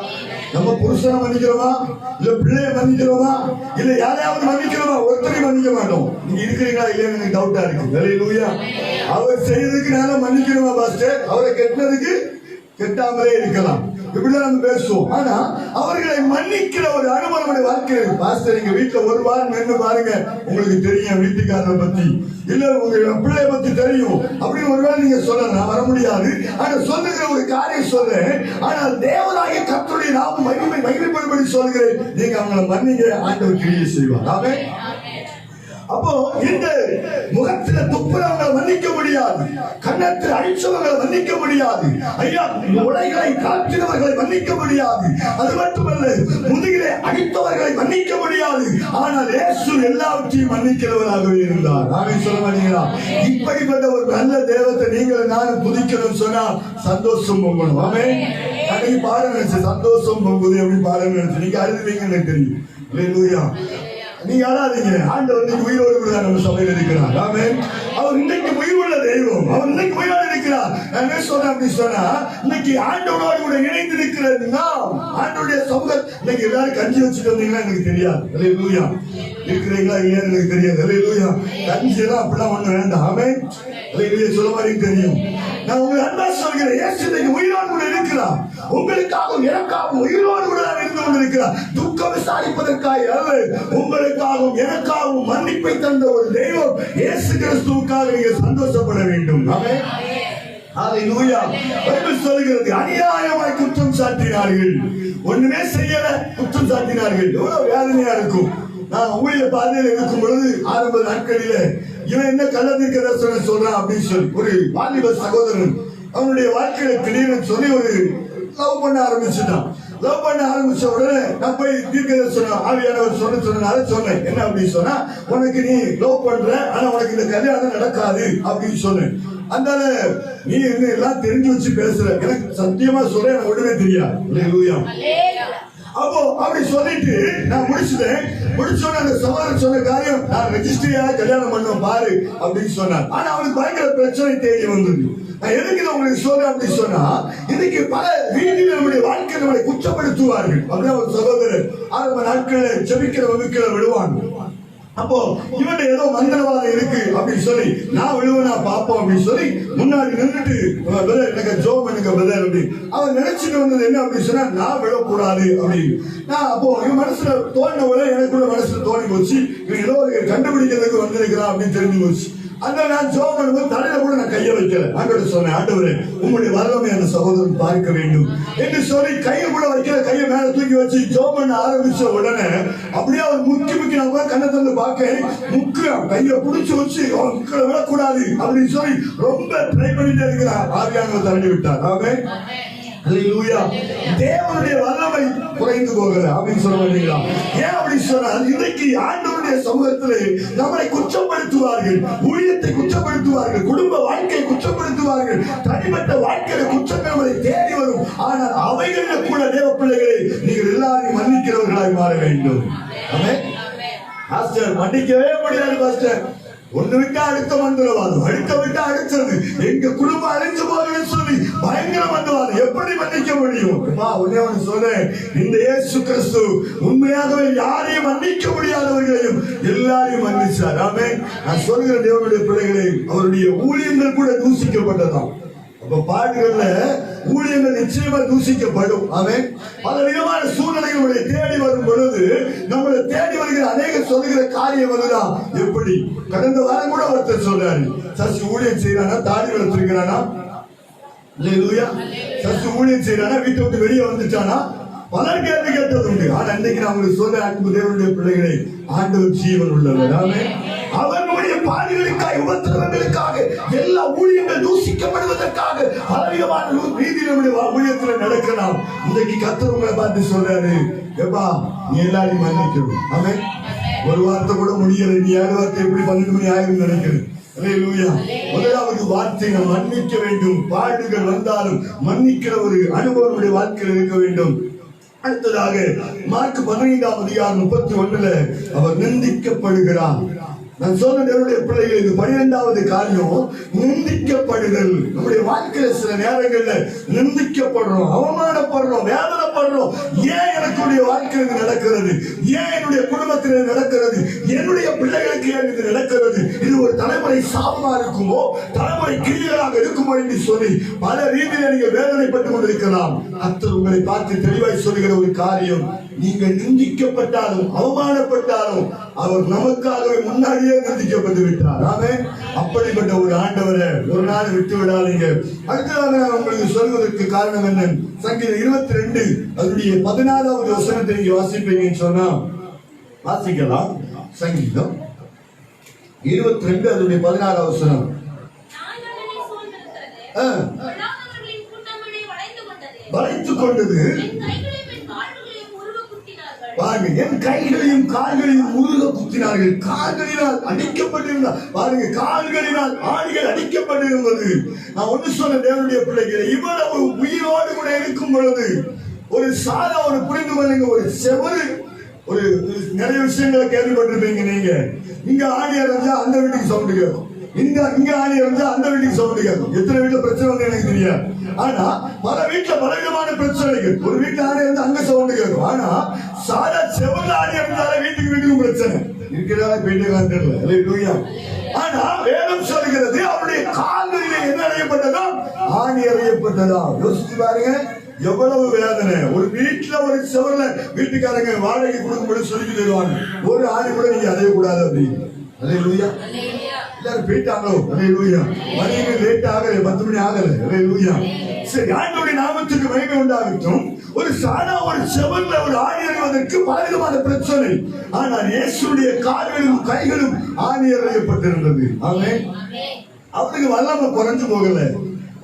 நம்ம புருஷனை மன்னிக்கிறோமா, இல்ல பிள்ளைய மன்னிக்கிறோமா, இல்ல யாரையாவது மன்னிக்கிறோமா? ஒருத்தரையும் மன்னிக்க மாட்டோம். நீங்க இருக்கிறீங்களா இல்லையா எனக்கு டவுட்டா இருக்கு. ஹல்லேலூயா. அவர் செய்யறதுக்கு நானும் மன்னிக்கிறோமா பாஸ்டர்? அவரை கெட்டதுக்கு கெட்டாமலே இருக்கலாம், இப்படிதான் நம்ம பேசுவோம். ஆனா அவர்களை மன்னிக்கிற ஒரு அனுபவம் வாழ்க்கை. பாஸ்டர் எங்க வீட்டுல ஒரு வாரம் நின்று பாருங்க, உங்களுக்கு தெரியும் வீட்டுக்காரரை பத்தி, இல்ல உங்க பிள்ளைய பத்தி தெரியும் அப்படின்னு ஒருவேளை நீங்க சொல்லலாம். நான் வர முடியாது, ஆனா சொல்லுகிற ஒரு காரியம் சொல்றேன். ஆனால் தேவனாகிய கர்த்தருடைய நாமம் மகிமைப்படும்படி சொல்கிறேன். நீங்க அவங்களை மன்னிங்க, ஆண்டவர் கிரியை செய்வார். ஆமென். அப்போ இந்த முகத்துல துப்புரவங்களை மன்னிக்க முடியாது, கன்னத்தில் அடிச்சவர்களை மன்னிக்க முடியாது, ஐயா உடைகளை காற்றினவர்களை மன்னிக்க முடியாது, அது மட்டுமல்ல முதுகிலே அடித்தவர்களை மன்னிக்க முடியாது. ஆனால் இயேசு எல்லாவற்றையும் மன்னிக்கிறவராகவே இருந்தார். நாமே சொல்ல மாட்டீங்களா? இப்படிப்பட்ட ஒரு நல்ல தேவத்தை நீங்கள் நானும் புதிக்கணும் சொன்னா சந்தோஷம் பொங்கணும். ஆமே, அன்னைக்கு பாட நினைச்சு சந்தோஷம் பொங்குது அப்படின்னு பாட நினைச்சு நீங்க அழுதுவீங்கன்னு தெரியும். அல்லேலூயா. நீங்க அழாதீங்க, ஆண்டவர் இன்னைக்கு உயிரோடு கூட நம்ம சபையில் இருக்கிறார். ஆமென். அவர் இன்னைக்கு உயிருள்ள தெய்வம், அவர் இன்னைக்கு உயிரோடு இருக்கிறார். நான் என்ன சொல்றேன் அப்படி சொன்னா, இன்னைக்கு ஆண்டவரோடு கூட இணைந்து இருக்கிறதுனா ஆண்டவருடைய சமூகம். இன்னைக்கு எல்லாரும் கஞ்சி வச்சுட்டு வந்தீங்கன்னா எனக்கு தெரியாது. அல்லேலூயா. இருக்கிறீங்களா இல்லையா எனக்கு தெரியாது. அல்லேலூயா. கஞ்சி எல்லாம் அப்படிலாம் ஒண்ணு வேண்டாம். ஆமென். அல்லேலூயா. சொல்ல மாதிரி தெரியும். நான் உங்களுக்கு அன்பா சொல்கிறேன், இயேசு இன்னைக்கு உயிரோடு கூட இருக்கிறார். உங்களுக்காகவும் எனக்காகவும் உயிரோடு கூட இருந்து கொண்டிருக்கிறார். துக்கம் விசாரிப்பதற்காக அல்ல, உங்களுக்காகவும் எனக்காகவும் மன்னிப்பை தந்த ஒரு தெய்வம் இயேசு கிறிஸ்துவுக்காக நீங்க சந்தோஷப்பட வேண்டும். ஆமென். ஹல்லேலூயா. பைபிள் சொல்கிறது, அநியாயமாய் குற்றம் சாட்டினார்கள், ஒண்ணுமே செய்யல, குற்றம் சாட்டினார்கள். எவ்வளவு வேதனையா இருக்கும். நான் ஊழிய பாதையில் இருக்கும் பொழுது ஆரம்ப நாட்களிலே இவன் என்ன கள்ளத்தீர்க்க சொல்றான் அப்படின்னு சொல்லி ஒரு வாலிப சகோதரன் அவனுடைய வாழ்க்கையில திடீர்னு சொல்லி ஒரு லவ் பண்ண ஆரம்பிச்சுட்டான். லவ் பண்ண ஆரம்பிச்ச உடனே நான் போய் தீர்க்கதரிசனம் ஆவியானவர் சொன்னேன். என்ன அப்படின்னு சொன்னா, உனக்கு நீ லவ் பண்ற, ஆனா உனக்கு இந்த கல்யாணம் நடக்காது அப்படின்னு சொன்னேன். அதனால நீ என்ன எல்லாம் தெரிஞ்சு வச்சு பேசுற, எனக்கு சத்தியமா சொல்ல எனக்கு உடனே தெரியாது. அல்லேலூயா. அப்போ அப்படி சொல்லிட்டு நான் முடிச்சுட்டேன். முடிச்சோன்னு அந்த சகோதரன் சொன்ன காரியம், நான் ரெஜிஸ்ட்ரியா கல்யாணம் பண்ணுவேன் பாரு அப்படின்னு சொன்னார். ஆனா அவனுக்கு பயங்கர பிரச்சனை தேடி வந்தது. நான் எதுக்கு உங்களுக்கு சொல்றேன் அப்படி சொன்னா, இன்னைக்கு பல ரீதியில் நம்முடைய வாழ்க்கை நம்மளை குற்றப்படுத்துவார்கள். அப்படியே ஒரு சகோதரர் ஆரம்ப நாட்களில் ஜெபிக்கிற வகுக்கிற விடுவாங்க. அப்போ இவன் ஏதோ மந்திரவாதம் இருக்கு அப்படின்னு சொல்லி நான் விழுவனா பாப்போம் அப்படின்னு சொல்லி முன்னாடி நின்றுட்டு எனக்கு ஜோம் எனக்கு பிரதர் அப்படி அவன் நினைச்சுட்டு வந்தது என்ன அப்படின்னு சொன்னா, நான் விழக்கூடாது அப்படின்னு. நான் அப்போ இவன் மனசுல தோணின உடனே எனக்குள்ள மனசுல தோணி போச்சு, இவன் ஏதோ கண்டுபிடிக்கிறதுக்கு வந்திருக்கிறான் அப்படின்னு தெரிஞ்சு போச்சு. அந்த நான் ஜோம் பண்ணும்போது தலையில கூட நான் கையை வைக்கல. ஆண்டவரே சொன்னேன், ஆண்டவரே உங்களுடைய வரலாமை அந்த சகோதரன் பார்க்க வேண்டும் என்று சொல்லி கையை கூட வைக்கல. கையை மேல தூக்கி வச்சு ஜோம் பண்ண ஆரம்பிச்ச உடனே அப்படியே அவர் முக்கி நான் போய் கண்ணை தந்து பார்க்க முக்கியம் கையை பிடிச்சு வச்சு முக்களை விடக்கூடாது அப்படின்னு சொல்லி ரொம்ப ட்ரை பண்ணிட்டே இருக்கிறார். ஆவியானவர் தள்ளி விட்டார். ஆமென். அல்லேலூயா. தேவனுடைய வல்லமை குறைந்து போகிறது அப்படின்னு சொல்ல மாட்டீங்களா? ஏன் அப்படி சொன்னால், இன்றைக்கு ஆண்டவருடைய சமூகத்திலே நம்மளை குற்றப்படுத்துவார்கள், ஊழியத்தை குற்றப்படுத்துவார்கள், குடும்ப வாழ்க்கையை குற்றப்படுத்துவார்கள், தனிப்பட்ட வாழ்க்கையில குற்றங்கள் நம்மளை தேடி வரும். ஆனால் அவைகளில் கூட தேவ பிள்ளைகளை நீங்கள் எல்லாரையும் மன்னிக்கிறவர்களாய் மாற வேண்டும். ஆமென். பாஸ்டர் மன்னிக்கவே முடியாது பாஸ்டர், ஒன்று விட்டா அடுத்த மந்திரவாதம், அடுத்த விட்டா அடுத்தது, எங்க குடும்பம் அழிஞ்சு போகுதுன்னு சொல்லி பயங்கர மந்திரவாதம், எப்படி மன்னிக்க முடியும்? ஒன்னே ஒன்று சொல்றேன், இந்த இயேசு கிறிஸ்து உண்மையாகவே யாரையும் மன்னிக்க முடியாதவர்களையும் எல்லாரையும் மன்னிச்சார். ஆமென். நான் சொல்கிற தேவனுடைய பிள்ளைகளை, அவருடைய ஊழியங்கள் கூட தூசிக்கப்பட்டதாம். அப்ப பாடுகள்ல ஊழியங்கள் நிச்சயமா தூசிக்கப்படும். அவன் பல விதமான சூழ்நிலைகளுடைய தேடி வரும் பொழுது நம்மளை தேடி வருகிற அநேக சொல்லுகிற காரியம் அதுதான். எப்படி கடந்த வாரம் கூட ஒருத்தர் சொல்றாரு, சசி ஊழியம் செய்யறானா, தாடி வளர்த்திருக்கிறானா, அல்லேலூயா, சசி ஊழியம் செய்யறானா, வீட்டை விட்டு வெளியே வந்துட்டானா, பலர் கேள்வி கேட்டது உண்டு. ஆனா இன்னைக்கு நான் உங்களுக்கு சொல்ற அன்பு தேவனுடைய பிள்ளைகளை, ஆண்டவர் ஜீவன் உள்ளவர். ஆமென். அவர்களுடைய பாடுகளுக்காக, உபத்திரவங்களுக்காக, எல்லா ஊழியங்கள் தூசிக்கப்படுவதற்காக பலவிதமான ரீதியில் நம்முடைய ஊழியத்தில் நடக்கலாம். இன்றைக்கு கர்த்தர் உங்களை பார்த்து சொல்றாரு, எப்பா நீ எல்லாரையும் மன்னிக்கணும். ஆமென். ஒரு வார்த்தை கூட முடியல, நீ 7 வார்த்தை எப்படி 12 மணி ஆயிரம் நினைக்கிறேன். அல்லேலூயா. முதலாவது வார்த்தை நாம் மன்னிக்க வேண்டும். பாடுகள் வந்தாலும் மன்னிக்கிற ஒரு அனுபவம் வாழ்க்கையில் இருக்க வேண்டும். அடுத்ததாக மார்க் 15 அதிகாரம் 31 அவர் நிந்திக்கப்படுகிறார். நான் சொன்ன என்னுடைய பிள்ளைகள், இது 12வது காரியம், நிந்திக்கப்படுதல். நம்முடைய வாழ்க்கையில சில நேரங்கள்ல நிந்திக்கப்படுறோம், அவமானப்படுறோம், வேதனைப்படுறோம். ஏன் எனக்குடைய வாழ்க்கையில் இது நடக்கிறது? ஏன் என்னுடைய குடும்பத்தில் இது நடக்கிறது? என்னுடைய பிள்ளைகளுக்கு ஏன் இது நடக்கிறது? இது ஒரு தலைமுறை சாபமா இருக்குமோ, தலைமுறை கிளிகளாக இருக்குமோ என்று சொல்லி பல ரீதியில நீங்கள் வேதனைப்பட்டுக் கொண்டிருக்கலாம். கர்த்தர் உங்களை பார்த்து தெளிவாய் சொல்லுகிற ஒரு காரியம், நீங்கள் நிந்திக்கப்பட்டாலும் அவமானப்பட்டாலும் அவர் நமக்காகவே முன்னாடியே நிந்திக்கப்பட்டு விட்டார். ஆமென். அப்படிப்பட்ட ஒரு ஆண்டவரை ஒரு நாள் விட்டு விடாதீங்க. அடுத்ததாக நான் உங்களுக்கு சொல்வதற்கு காரணம் என்ன? சங்கீதம் 22 அதனுடைய 14வது வசனத்தை நீங்க வாசிப்பீங்கன்னு சொன்னா வாசிக்கலாம். சங்கீதம் 22 அதனுடைய 16வது வசனம். வளைத்துக் கொண்டது, பாருங்க, என் கைகளையும் கால்களையும் முருக குத்தினார்கள். கால்களினால் அடிக்கப்பட்டிருந்தார். பாருங்க, கால்களினால் ஆணிகள் அடிக்கப்பட்டிருந்தது. நான் ஒன்று சொன்ன தேவனுடைய பிள்ளைகளை, இவ்வளவு உயிரோடு கூட இருக்கும் பொழுது ஒரு சாதா ஒரு புரிந்து கொள்ளுங்க, ஒரு செவரு, ஒரு நிறைய விஷயங்களை கேள்விப்பட்டிருப்பீங்க நீங்க. இங்க ஆணி அரைஞ்சா அந்த வீட்டுக்கு சவுண்டு கேட்கும், இங்க ஆணி அரைஞ்சா அந்த வீட்டுக்கு சவுண்டு கேட்கும். எத்தனை வீட்டுல பிரச்சனை வந்து எனக்கு தெரியாது. ஆனா பல வீட்டுல பலவிதமான பிரச்சனைகள். ஒரு வீட்டுல ஆணி இருந்து அங்க சவுண்டு கேட்கும். ஆனா சாதா செவர்ல ஆணி இருந்தாலே வீட்டுக்கு பிரச்சனை இருக்கிறதா போயிட்டு தெரியல. ஆனா வேதம் சொல்கிறது அவருடைய கால்களிலே என்ன அறையப்பட்டதோ ஆணி அறையப்பட்டதா. யோசிச்சு பாருங்க, எவ்வளவு வேதனை. ஒரு வீட்டுல ஒரு செவர்ல வீட்டுக்காரங்க வாடகை கொடுக்கும்போது சொல்லி தருவாங்க, ஒரு ஆணி கூட நீங்க அறையக்கூடாது அப்படின்னு. அல்லேலூயா. எல்லாரும் போயிட்டாங்களோ? அல்லேலூயா. மணி லேட் ஆகல, 10 மணி ஆகல. அல்லேலூயா. சரி, ஆண்டவருடைய நாமத்துக்கு மகிமை உண்டாகட்டும். ஒரு சாதா ஒரு செவர்ல ஒரு ஆணி அறைவதற்கு பலவிதமான பிரச்சனை. ஆனால் இயேசுடைய கால்களும் கைகளும் ஆணி அறையப்பட்டிருந்தது. ஆமென். அவருக்கு வல்லமை குறைஞ்சு போகல.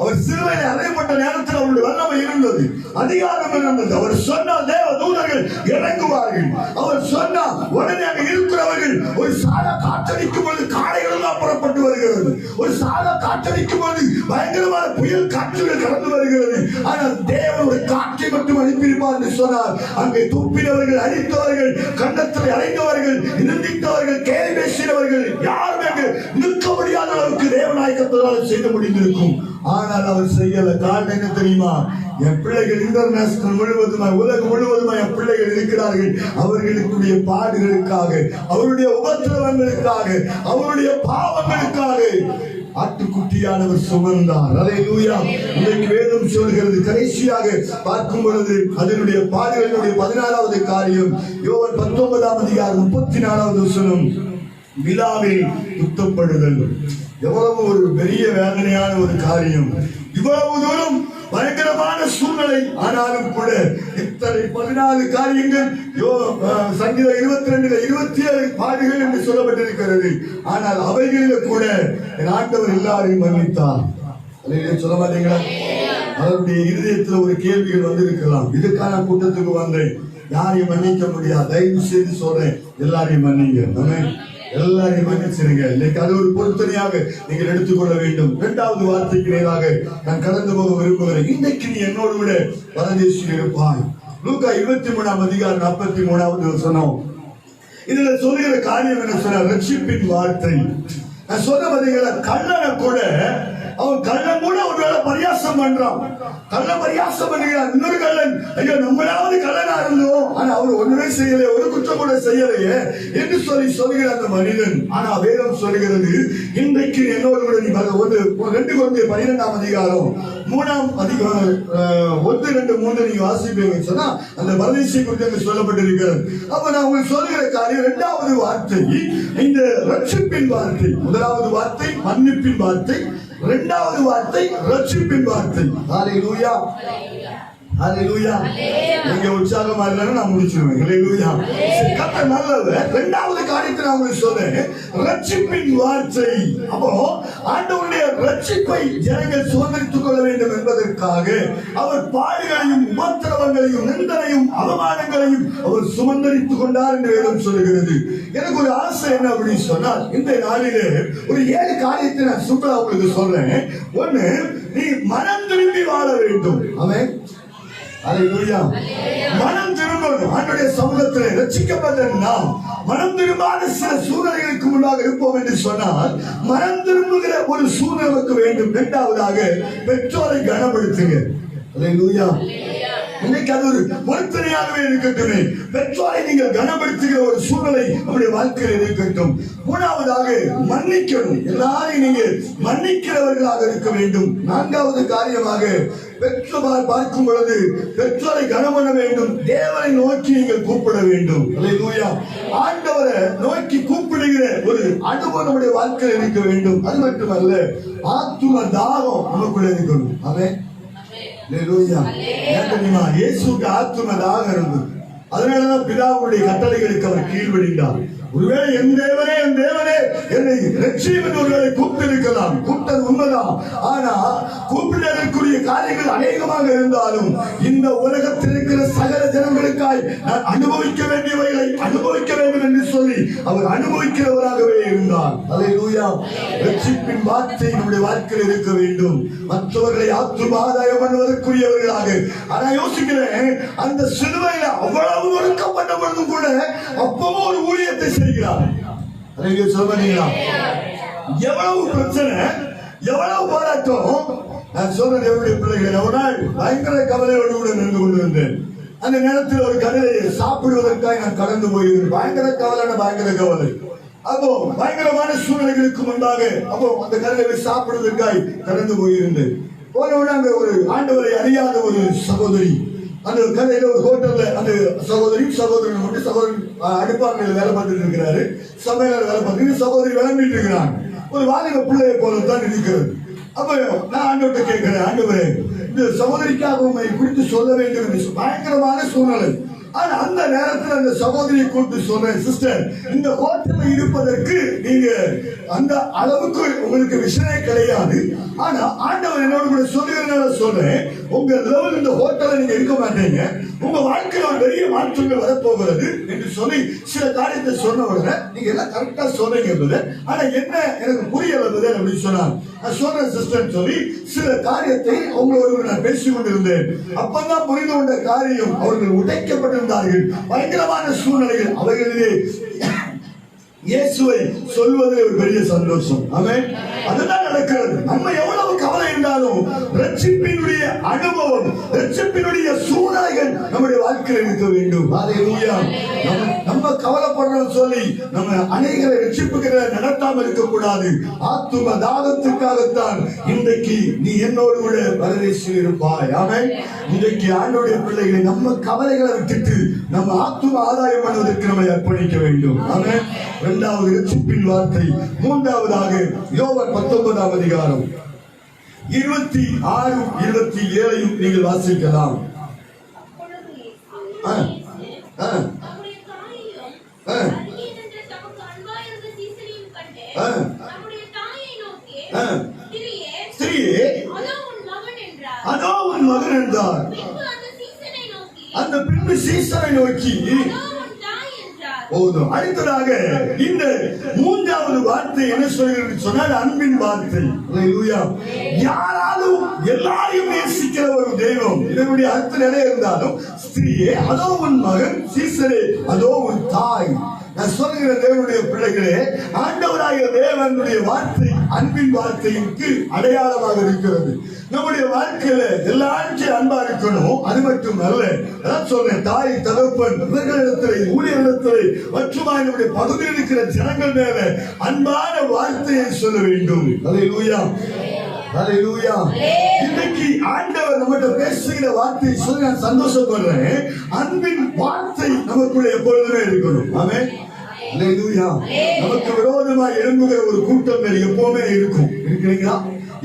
அவர் சிலுவையில் அறையப்பட்ட நேரத்தில் அவருடைய வல்லமை இருந்தது, அதிகாரம் இருந்தது. அவர் சொன்னால் தேவ தூதர்கள் இறங்குவார்கள். அவர் சொன்னால் உடனே அங்க இருக்கிறவர்கள், ஒரு சாதா காற்றடிக்கும் பொழுது காடைகள் எல்லாம் புறப்பட்டு வருகிறது. ஒரு சாதா காற்றடிக்கும் பொழுது பயங்கரமான புயல் காற்றுகள் கடந்து வருகிறது. ஆனால் தேவன் ஒரு காற்றை மட்டும் அனுப்பியிருப்பார் என்று சொன்னார். அங்கே துப்பினவர்கள், அடித்தவர்கள், கண்டத்தில் அடைந்தவர்கள், நிந்தித்தவர்கள், கேள்வி பேசினவர்கள் யாரும் அங்கு நிற்க முடியாத அளவுக்கு தேவநாயகத்தால் செய்து முடிந்திருக்கும். ஆனால் அவர் செய்யல. காரணம் என்ன தெரியுமா? என் பிள்ளைகள் இன்டர்நேஷனல் முழுவதுமாய், உலகம் முழுவதுமாய் என் பிள்ளைகள் இருக்கிறார்கள். அவர்களுடைய பாடுகளுக்காக, அவருடைய உபத்திரவங்களுக்காக, அவருடைய பாவங்களுக்காக ஆட்டுக்குட்டியானவர் சுமந்தார். அல்லேலூயா. இன்னைக்கு வேதம் சொல்கிறது, கடைசியாக பார்க்கும் பொழுது அதனுடைய பாடுகளுடைய 14வது காரியம், யோவான் 19ஆம் அதிகாரம் 34வது வசனம், விழாவில் குத்தப்படுதல். எவ்வளவு ஒரு பெரிய வேதனையான ஒரு காரியம். இவ்வளவு தூரம் பயங்கரமான சூழ்நிலை. ஆனாலும் கூட இத்தனை 14 காரியங்கள் சங்கீதம் 22 27 பாடுகள் என்று சொல்லப்பட்டிருக்கிறது. ஆனால் அவைகளில் கூட என் ஆண்டவர் எல்லாரையும் மன்னித்தார். சொல்ல மாட்டீங்களா? அவருடைய இருதயத்தில் ஒரு கேள்விகள் வந்திருக்கலாம். இதுக்கான கூட்டத்துக்கு வந்தேன், யாரையும் மன்னிக்க முடியாது, தயவு செய்து சொல்றேன், எல்லாரையும் மன்னிங்க. எல்லாரையும் மன்னிச்சிருங்க. இன்னைக்கு அது ஒரு பொருத்தனையாக நீங்கள் எடுத்துக்கொள்ள வேண்டும். 2வது வார்த்தைக்கு நேராக நான் கடந்து போக விரும்புகிறேன். இன்னைக்கு நீ என்னோடு கூட பரதேசியில் இருப்பாய். லூக்கா 23ஆம் அதிகாரம் 43வது வசனம். இதுல சொல்லுகிற காரியம் என்ன சொன்ன? ரட்சிப்பின் வார்த்தை. நான் சொன்ன பார்த்தீங்களா, கள்ளனை கூட அவன் கள்ளன் கூட ஒருவேளை பரியாசம் பண்றான். கள்ளன் பரியாசம் பண்ணுகிறான். இன்னொரு கள்ளன், ஐயோ நம்மளாவது கள்ளனா இருந்தோம், ஆனா அவர் ஒண்ணுமே செய்யலையே, ஒரு குற்றம் கூட செய்யலையே என்று சொல்லுகிற அந்த மனிதன். ஆனா வேதம் சொல்லுகிறது, இன்றைக்கு என்னோடு கூட நீ 2 கொரிந்தியர் 12ஆம் அதிகாரம் 3ஆம் அதிகாரம் 1, 2, 3 நீங்க வாசிப்பீங்கன்னு சொன்னா அந்த பரதேசி குறித்து சொல்லப்பட்டிருக்கிறது. அப்ப நான் உங்களுக்கு சொல்லுகிற காரியம், 2வது வார்த்தை இந்த ரட்சிப்பின் வார்த்தை. 1வது வார்த்தை மன்னிப்பின் வார்த்தை, 2வது வார்த்தை ரட்சிப்பின் வார்த்தை. ஹல்லேலூயா. ஹல்லேலூயா. நீங்க உற்சாகமா இல்லைன்னா நான் முடிச்சிருவேன். ஹல்லேலூயா. கர்த்தர் நல்லவர். 2வது காரியத்தை நான் உங்களுக்கு சொல்றேன், ரட்சிப்பின் வார்த்தை. அப்போ ஆண்டவருடைய ரட்சிப்பை ஜனங்கள் சுதந்திரித்துக் கொள்ள வேண்டும் என்பதற்காக அவர் பாடுகளையும் உபத்திரவங்களையும் நிந்தனையும் அவமானங்களையும் அவர் சுமந்தரித்துக் கொண்டார் என்று வேதம் சொல்லுகிறது. எனக்கு ஒரு ஆசை என்ன அப்படின்னு சொன்னால், இந்த நாளிலே ஒரு 7 காரியத்தை நான் சிம்பிளா உங்களுக்கு சொல்றேன். ஒண்ணு, நீ மனம் திரும்பி வாழ வேண்டும். ஆமென். அல்லேலூயா. மனம் திரும்பணும். ஆண்டவருடைய சமூகத்தில் ரட்சிக்கப்பட்ட நாம் மனம் திரும்பாத சில சூழ்நிலைகளுக்கு முன்பாக இருப்போம் என்று சொன்னால், மனம் திரும்புகிற ஒரு சூழ்நிலைக்கு வேண்டும். இரண்டாவதாக பெற்றோரை கனப்படுத்துங்க. அல்லேலூயா. இன்னைக்கு அது ஒரு பொருத்தனையாகவே இருக்கட்டுமே. பெற்றோரை நீங்கள் கனப்படுத்துகிற ஒரு சூழ்நிலை நம்முடைய வாழ்க்கையில் இருக்கட்டும். மூணாவதாக மன்னிக்கணும். எல்லாரையும் நீங்கள் மன்னிக்கிறவர்களாக இருக்க வேண்டும். நான்காவது காரியமாக பெற்றோர் பார்க்கும் பொழுது பெற்றோரை கனம் பண்ண வேண்டும். தேவனை நோக்கி நீங்கள் கூப்பிட வேண்டும். அல்லேலூயா. ஆண்டவரை நோக்கி கூப்பிடுகிற ஒரு அனுபவம் நம்முடைய வாழ்க்கையில் இருக்க வேண்டும். அது மட்டுமல்ல, ஆத்தும தாகம் நமக்குள்ள இருக்கணும். ஆமென். அல்லேலூயா. இயேசுவுக்கு ஆத்தும தாகம் இருந்தது. அதனாலதான் பிதாவுடைய கட்டளைகளுக்கு அவர் கீழ்ப்படிந்தார். ஒருவேளை என் தேவனே என்னை ரட்சியும் என்று ஒருவேளை கூப்பிட்டிருக்கலாம். கூப்பிட்டது உண்மைதான். ஆனா கூப்பிடுவதற்குரிய காரியங்கள் அநேகமாக இருந்தாலும் இந்த உலகத்தில் இருக்கிற சகல ஜனங்களுக்காய் நான் அனுபவிக்க வேண்டியவைகளை அனுபவிக்க வேண்டும் என்று சொல்லி அவர் அனுபவிக்கிறவராகவே இருந்தார். அல்லேலூயா. ரட்சிப்பின் வார்த்தை நம்முடைய வாழ்க்கையில் இருக்க வேண்டும். மற்றவர்களை ஆத்தும ஆதாயம் பண்ணுவதற்குரியவர்களாக. ஆனா யோசிக்கிறேன், அந்த சிலுவையில அவ்வளவு ஒடுக்கப்பட்ட பொழுதும் கூட அப்பவும் ஒரு ஊழியத்தை செய்கிறார். எவ்வளவு பிரச்சனை, எவ்வளவு போராட்டம். நான் சொல்றேன், என்னுடைய பிள்ளைகளை ஒரு நாள் பயங்கர கவலையோடு கூட நின்று கொண்டிருந்தேன். அந்த நேரத்தில் ஒரு கடையை சாப்பிடுவதற்காக நான் கடந்து போயிருந்தேன். பயங்கர கவலை. அப்போ பயங்கரமான சூழ்நிலைகளுக்கு முன்பாக அப்போ அந்த கடையை சாப்பிடுவதற்காக கடந்து போயிருந்தேன். போனவுடனே அங்க ஒரு ஆண்டவரை அறியாத ஒரு சகோதரி அந்த கடையில ஒரு ஹோட்டல்ல அந்த சகோதரன் மட்டும் சகோதரன் அடுப்பாறையில் வேலை பார்த்துட்டு இருக்கிறாரு. சமையல வேலை பார்த்துட்டு சகோதரி விளம்பிட்டு இருக்கிறாங்க. ஒரு வாலிப பிள்ளையை போலதான் இருக்கிறது. அப்ப நான் ஆண்டவர்கிட்ட கேட்கிறேன், ஆண்டவரே இந்த சகோதரிக்காக உண்மை குறித்து சொல்ல வேண்டும் என்று. பயங்கரமான சூழ்நிலை. ஆனா அந்த நேரத்தில் அந்த சகோதரியை கூப்பிட்டு சொல்றேன், சிஸ்டர், இந்த ஹோட்டல்ல இருப்பதற்கு நீங்க அந்த அளவுக்கு உங்களுக்கு விஷயம் கிடையாது. ஆனா ஆண்டவர் என்னோட கூட சொல்லுகிறதுனால சொல்றேன், உங்க லெவல் இந்த ஹோட்டல்ல நீங்க இருக்க மாட்டீங்க. உங்க வாழ்க்கையில ஒரு பெரிய மாற்றங்கள் வரப்போகிறது என்று சொல்லி சில காரியத்தை சொன்ன உடனே நீங்க எல்லாம் கரெக்டா சொல்றீங்க. ஆனா என்ன எனக்கு புரியல அப்படின்னு சொன்னாங்க. நான் சொல்றேன் சிஸ்டர் சொல்லி சில காரியத்தை அவங்களோடு நான் பேசிக் கொண்டிருந்தேன். அப்பதான் புரிந்து கொண்ட காரியம், அவர்கள் உடைக்கப்பட்டிருந்தார்கள். பயங்கரமான சூழ்நிலைகள். அவைகளிலே இயேசுவை சொல்வதில் ஒரு பெரிய சந்தோஷம். ஆமென். அதுதான் நடக்கிறது. நம்ம எவ்வளவு கவலை இருந்தாலும் ரட்சிப்பினுடைய அனுபவம், ரட்சிப்பினுடைய சூழ்நிலைகள் நம்முடைய வாழ்க்கையில் இருக்க வேண்டும். அல்லேலூயா. நம்ம கவலைப்படுறோம் சொல்லி நம்ம அநேகரை ரட்சிப்புகிற நடத்தாமல் இருக்கக்கூடாது. ஆத்தும தாகத்துக்காகத்தான் இன்றைக்கு நீ என்னோடு கூட பரதேசில் இருப்பாய். ஆமென். இன்றைக்கு ஆண்டவருடைய பிள்ளைகளை நம்ம கவலைகளை விட்டுட்டு நம்ம ஆத்தும ஆதாயம் பண்ணுவதற்கு நம்மை அர்ப்பணிக்க வேண்டும். ஆமென். இரண்டாவது ரட்சிப்பின் வார்த்தை. மூன்றாவதாக யோவான் 19ஆம் அதிகாரம் 26, 27 நீங்கள் வாசிக்கலாம். ஸ்திரீயே, அதோ உன் மகன் என்றார். அந்த பின்பு சீசனை நோக்கி போதும். அடுத்ததாக இந்த மூன்றாவது வார்த்தை என்ன சொல்கிறது சொன்னால் அன்பின் வார்த்தை. அல்லேலூயா. யாராலும் எல்லாரையும் நேசிக்கிற ஒரு தெய்வம். இதனுடைய அர்த்தம் நிறைய இருந்தாலும், ஸ்திரீயே அதோ உன் மகன், சீசரே அதோ உன் தாய். நான் சொல்லுகிற தேவனுடைய பிள்ளைகளே, ஆண்டவராகிய தேவனுடைய வார்த்தை அன்பின் வார்த்தைக்கு அடையாளமாக இருக்கிறது. நம்முடைய வாழ்க்கையில எல்லாத்தையும் அன்பா இருக்கணும். அது மட்டும் அல்ல, சொல்றேன், தாய் தகப்பன் இவர்களிடத்திலே, ஊழியர்களிடத்திலே மற்றும் நம்முடைய பகுதியில் இருக்கிற ஜனங்கள் மேல அன்பான வார்த்தையை சொல்ல வேண்டும். அல்லேலூயா. அல்லேலூயா. இன்னைக்கு ஆண்டவர் நம்மகிட்ட பேசுகிற வார்த்தையை சொல்லி நான் சந்தோஷப்படுறேன். அன்பின் வார்த்தை நமக்குள்ள எப்பொழுதுமே இருக்கணும். ஆமென். அல்லேலூயா. நமக்கு விரோதமாக எழும்புகிற ஒரு கூட்டங்கள் எப்பவுமே இருக்கும். இருக்கிறீங்களா?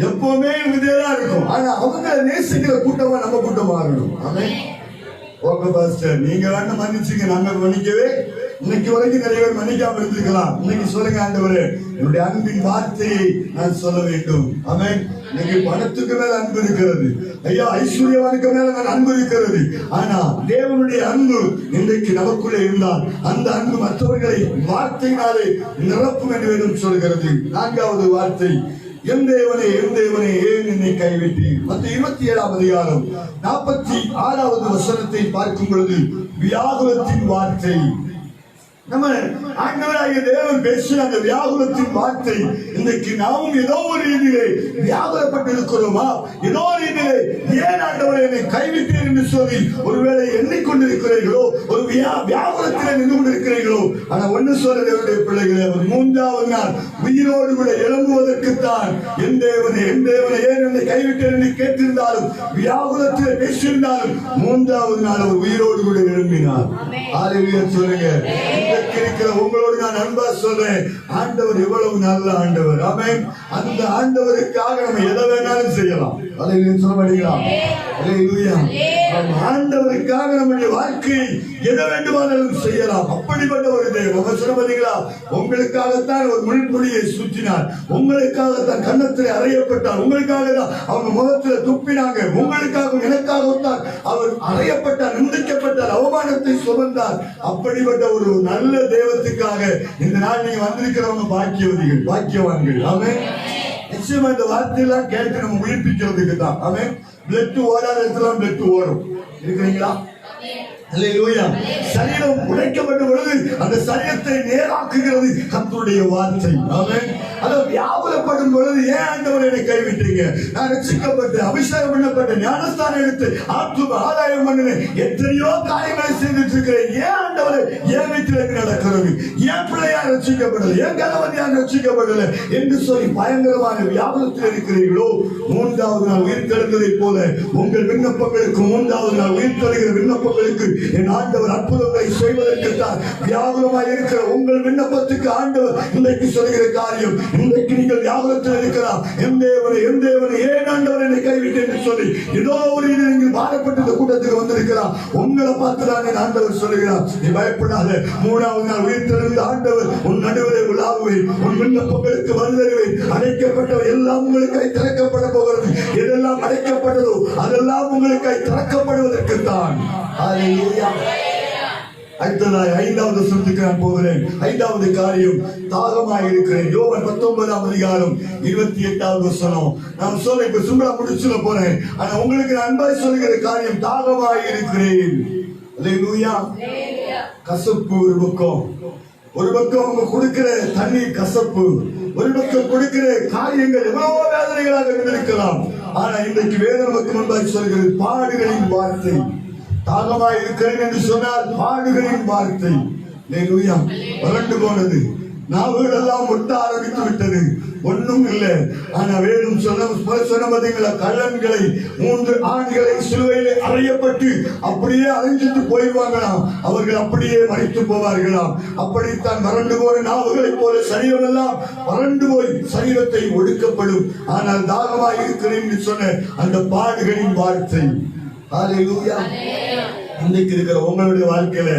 எப்பவுமே இதேதான் இருக்கும். ஆனா அவங்க நேசிக்கிற கூட்டமா நம்ம கூட்டமா இருக்கணும். ஆமென். ஓகே பாஸ்டர், நீங்க வேண்டாம் மன்னிச்சுங்க, நாங்க மன்னிக்கவே இன்னைக்கு வரைக்கும் நிறைய பேர் மன்னிக்காம இருந்திருக்கலாம். இன்னைக்கு சொல்லுங்க, ஆண்டவரே என்னுடைய அன்பின் வார்த்தையை நான் சொல்ல வேண்டும். ஆமென். இன்னைக்கு பணத்துக்கு மேல அன்பு இருக்கிறது, ஐயா ஐஸ்வர்யவானுக்கு மேல நான் அன்பு இருக்கிறது. ஆனா தேவனுடைய அன்பு இன்றைக்கு நமக்குள்ளே இருந்தால் அந்த அன்பு மற்றவர்களை வார்த்தையினாலே நிரப்பும் என்று வேணும் சொல்கிறது. நான்காவது வார்த்தை என் தேவனே ஏன் என்னை கைவிட்டீர்? மத்தேயு 27ஆம் அதிகாரம் 46வது வசனத்தை பார்க்கும் பொழுது வியாகுலத்தின் வார்த்தை, நம்ம ஆண்டவராகிய தேவன் பேசிய அந்த வியாகுலத்தின் வார்த்தை, இன்றைக்கு நாமும் ஏதோ ஒரு ரீதியிலே வியாகுலப்பட்டு இருக்கிறோமா? ஏதோ ரீதியிலே ஏன் ஆண்டவரை என்னை கைவிட்டேன் என்று சொல்லி ஒருவேளை எண்ணிக்கொண்டிருக்கிறீர்களோ, ஒரு வியாகுலத்தில் நின்று கொண்டிருக்கிறீர்களோ? ஆனா ஒண்ணு சொல்ற தேவனுடைய பிள்ளைகளே, ஒரு 3வது நாள் உயிரோடு கூட எழும்புவதற்குத்தான் என் தேவனே ஏன் என்னை கைவிட்டேன் என்று கேட்டிருந்தாலும், வியாகுலத்தில் பேசியிருந்தாலும் 3வது நாள் அவர் உயிரோடு கூட எழும்பினார். ஹல்லேலூயா சொல்லுங்க. இருக்கிற உங்களோடு நான் அன்பா சொல்றேன், ஆண்டவர் எவ்வளவு நல்ல ஆண்டவர். ஆமென். அந்த ஆண்டவருக்காக நம்ம எதை வேணாலும் செய்யலாம். ஹல்லேலூயா சொல்ல மாட்டீங்களா? ஹல்லேலூயா. ஆண்டவருக்காக நம்முடைய வாழ்க்கையை எதை வேண்டுமானாலும் செய்யலாம். அப்படிப்பட்ட ஒரு தேவன். நம்ம சொல்ல மாட்டீங்களா? உங்களுக்காகத்தான் ஒரு முள்முடியை சுற்றினார், உங்களுக்காகத்தான் கன்னத்தில் அறையப்பட்டார், உங்களுக்காக தான் அவங்க முகத்தில் துப்பினாங்க, உங்களுக்காக எனக்காகத்தான் அவர் அறையப்பட்டார், நிந்திக்கப்பட்டார், அவமானத்தை சுமந்தார். அப்படிப்பட்ட ஒரு நல்ல தேவத்துக்காக இந்த நாள் நீங்க வந்திருக்கிறவங்க பாக்கியவதிகள், பாக்கியவான்கள். ஆமென். நிச்சயமா இந்த வார்த்தையெல்லாம் கேட்டு நம்ம உயிர்ப்பிக்கிறதுக்கு தான். ஆமென். பிளட் ஓடாத இடத்துல பிளட் ஓடும். இருக்கிறீங்களா? அல்லேலூயா. சரீரம் உடைக்கப்பட்ட பொழுது அந்த சரீரத்தை நேராக்குகிறது கர்த்தருடைய வார்த்தை. ஆமென். அது வியாகுலப்படும் பொழுது ஏன் ஆண்டவரை என்னை கைவிட்டீங்க? நான் ரட்சிக்கப்பட்டு அபிஷேகம் பண்ணப்பட்ட ஞானஸ்தானம் எடுத்து ஆத்தும ஆதாயம் பண்ணினேன், எத்தனையோ காரியங்களை செய்துட்டு இருக்கிறேன், ஏன் ஆண்டவரை என் வீட்டில் நடக்கிறது? ஏன் பிள்ளையார் ரட்சிக்கப்படல, ஏன் கணவன் ரட்சிக்கப்படல என்று சொல்லி பயங்கரமான வியாகுலத்தில் இருக்கிறீர்களோ, 3வது நாள் உயிர் தெழுந்ததை போல உங்கள் விண்ணப்பங்களுக்கு 3வது நாள் உயிர் தருகிற விண்ணப்பங்களுக்கு என் ஆண்டவர் அற்புதங்களை செய்வதற்கு தான் வியாகுலமாய் இருக்கிற உங்கள் விண்ணப்பத்துக்கு ஆண்டவர் இன்றைக்கு சொல்கிற காரியம். இன்றைக்கு நீங்கள் வியாகுலத்தில் இருக்கிறார், என் தேவனே ஏன் ஆண்டவர் என்னை கைவிட்டு என்று சொல்லி ஏதோ ஒரு நீங்கள் பாடப்பட்ட இந்த கூட்டத்துக்கு வந்திருக்கிறார். உங்களை பார்த்துதான் என் ஆண்டவர் சொல்லுகிறார், நீ பயப்படாத, 3வது நாள் உயிர் தெழுந்த ஆண்டவர் உன் நடுவிலே உலாவுவேன், உன் விண்ணப்பங்களுக்கு வருதருவேன், அடைக்கப்பட்டவை எல்லாம் உங்களுக்கு திறக்கப்பட போகிறது, எதெல்லாம் அடைக்கப்பட்டதோ அதெல்லாம் உங்களுக்கு திறக்கப்படுவதற்கு தான். அடுத்ததாய் 5வது வசனத்துக்கு நான் போகிறேன். 5வது காரியம், தாகமாய் இருக்கிறேன். யோவான் 19ஆம் அதிகாரம் 28வது வசனம். நான் சொல்ல இப்ப சும்மா முடிச்சுல போறேன். ஆனா உங்களுக்கு நான் அன்பாய் சொல்லுகிற காரியம், தாகமாய் இருக்கிறேன். அல்லேலூயா. கசப்பு ஒரு பக்கம் அவங்க கொடுக்கிற தண்ணீர் கசப்பு, ஒரு பக்கம் கொடுக்கிற காரியங்கள் எவ்வளவோ வேதனைகளாக இருந்திருக்கலாம். ஆனா இன்றைக்கு வேதனை நமக்கு முன்பாய் சொல்கிறது பாடுகளின் வார்த்தை. தாகமாய் இருக்கிறேன் என்று சொன்னால் பாடுகளின் வார்த்தை. அல்லேலூயா. வறண்டு போனது, நாவுகள் எல்லாம் ஒட்ட ஆரம்பித்து விட்டது, ஒன்றும் இல்லை. ஆனா வேணும் சொன்ன கள்ளன்களை 3 ஆண்களை சிலுவையிலே அறையப்பட்டு அப்படியே அழிஞ்சிட்டு போயிடுவாங்களாம், அவர்கள் அப்படியே மறித்து போவார்களாம். அப்படித்தான் வறண்டு போன நாவுகளை போல சரீரம் எல்லாம் வறண்டு போய் சரீரத்தை ஒடுக்கப்படும். ஆனால் தாகமாய் இருக்கிறேன் என்று சொன்ன அந்த பாடுகளின் வார்த்தை. ஹல்லேலூயா. இன்னைக்கு இருக்கிற உங்களுடைய வாழ்க்கையில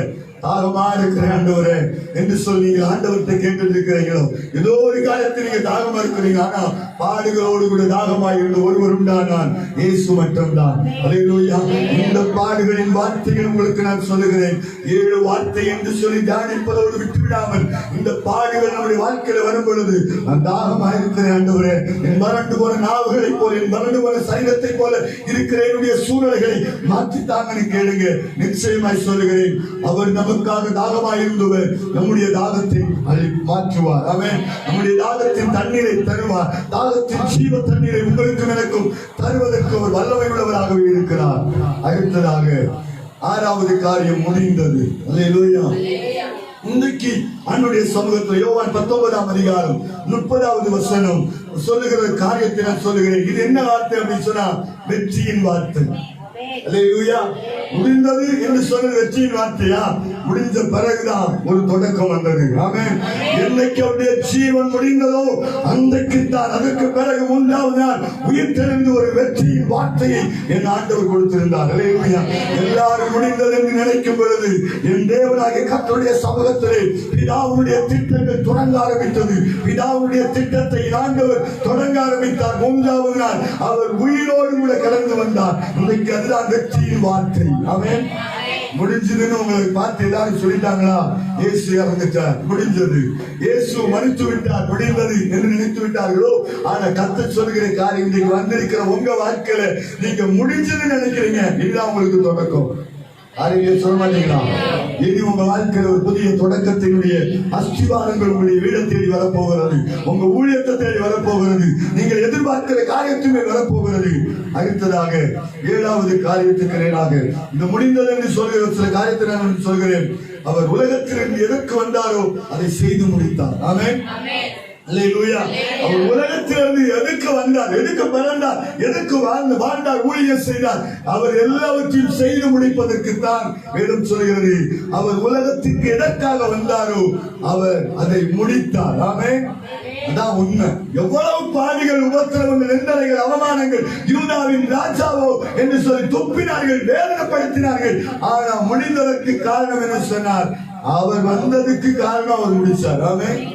தாகமா இருக்கிற ஆண்டவரே என்று சொல்லி நீங்கள் ஆண்டவர்கிட்ட கேட்டு இருக்கிறீங்களோ, ஏதோ ஒரு காலத்தில் நீங்க தாகமா இருக்கிறீங்க, ஆனா பாடுகளோடு கூட தாகமாய் இருந்து ஒருவர் உண்டானான், இயேசு மட்டும்தான். அல்லேலூயா. இந்த பாடுகளின் வார்த்தைகள் உங்களுக்கு நான் சொல்லுகிறேன். 7 வார்த்தை என்று சொல்லி தியானிப்பதோடு விட்டு விடாமல் இந்த பாடுகள் நம்முடைய வாழ்க்கையில வரும் பொழுது நான் தாகமா இருக்கிறேன் ஆண்டவரே, என் வறண்டு போன நாவுகளை போல, என் வறண்டு போன சரீரத்தை போல இருக்கிற என்னுடைய சூழ்நிலைகளை மாற்றித்தாங்கன்னு கேளுங்க. நிச்சயமாய் சொல்லுகிறேன், அவர் நமக்காக தாகமாய் இருந்தவர் நம்முடைய தாகத்தை மாற்றுவார். அவன் நம்முடைய தாகத்தின் தண்ணீரை தருவார். தாகத்தின் ஜீவ தண்ணீரை உங்களுக்கும் எனக்கும் தருவதற்கு அவர் வல்லமை உள்ளவராகவே இருக்கிறார். அடுத்ததாக 6வது காரியம் முடிந்தது. அல்லேலூயா. இன்றைக்கு அன்னுடைய சமூகத்தில் யோவான் 19ஆம் அதிகாரம் 30வது வசனம் சொல்லுகிற காரியத்தை நான் சொல்லுகிறேன். இது என்ன வார்த்தை அப்படின்னு சொன்னா, வெற்றியின் வார்த்தை. அல்லேலூயா. முடிந்தது என்று சொன்னது வெற்றியின் வார்த்தையா? முடிஞ்ச பிறகுதான் ஒரு தொடக்கம் வந்தது. ஆமென். என்னைக்கு அவருடைய ஜீவன் முடிந்ததோ அன்றைக்குத்தான், அதற்கு பிறகு 3வது நாள் உயிர் தெழுந்து ஒரு வெற்றியின் வார்த்தையை என் ஆண்டவர் கொடுத்திருந்தார். அல்லேலூயா. எல்லாரும் முடிந்தது என்று நினைக்கும் பொழுது என் தேவனாகிய கர்த்தருடைய சமூகத்திலே பிதாவுடைய திட்டங்கள் தொடங்க ஆரம்பித்தது. பிதாவுடைய திட்டத்தை ஆண்டவர் தொடங்க ஆரம்பித்தார். 3வது நாள் அவர் உயிரோடு கூட கடந்து வந்தார். இன்றைக்கு அதுதான் வெற்றியின் வார்த்தை. ஆமென். முடிஞ்சதுன்னு உங்களுக்கு பார்த்து எல்லாரும் சொல்லிட்டாங்களா? இயேசு இறந்துட்டார், முடிஞ்சது. இயேசு மறித்து விட்டார், முடிந்தது என்று நினைத்து விட்டார்களோ? ஆனா கர்த்தர் சொல்கிற காரியம், நீங்க வந்திருக்கிற உங்க வாழ்க்கையில நீங்க முடிஞ்சதுன்னு நினைக்கிறீங்க, இதுதான் உங்களுக்கு தொடக்கம். யாரையும் சொல்ல மாட்டீங்களா? இனி உங்க வாழ்க்கையில ஒரு புதிய தொடக்கத்தினுடைய அஸ்திவாரங்கள் உங்களுடைய வீடை தேடி வரப்போகிறது, உங்க ஊழியத்தை தேடி வரப்போகிறது, நீங்கள் எதிர்பார்க்கிற காரியத்துமே வரப்போகிறது. அடுத்ததாக 7வது காரியத்துக்கு நேராக இந்த முடிந்தது என்று சொல்கிற சில காரியத்தை நான் சொல்கிறேன். அவர் உலகத்திலிருந்து எதற்கு வந்தாரோ அதை செய்து முடித்தார். ஆமென். அல்லேலூயா. அவர் உலகத்திலிருந்து எதுக்கு வந்தார், எதுக்கு பிறந்தார், எதுக்கு வாழ்ந்தார், ஊழியம் செய்தார்? அவர் எல்லாவற்றையும் செய்து முடிப்பதற்கு தான் வேதம் சொல்கிறது. அவர் உலகத்திற்கு எதற்காக வந்தாரோ அவர் அதை முடித்தார். ஆமென். அதான் உண்மை. எவ்வளவு பாவிகள், உபத்திரவங்கள், நிந்தனைகள், அவமானங்கள், யூதாவின் ராஜாவோ என்று சொல்லி துப்பினார்கள், வேதனைப்படுத்தினார்கள். ஆனா முடிந்ததற்கு காரணம் என்ன சொன்னார்? அவர் வந்ததுக்கு காரணம் அவர் முடிச்சார். ஆமென்.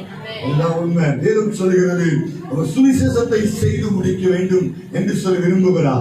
உண்மை. வேதம் சொல்கிறது அவர் சுவிசேஷத்தை செய்து முடிக்க வேண்டும் என்று சொல்லி விரும்புகிறார்.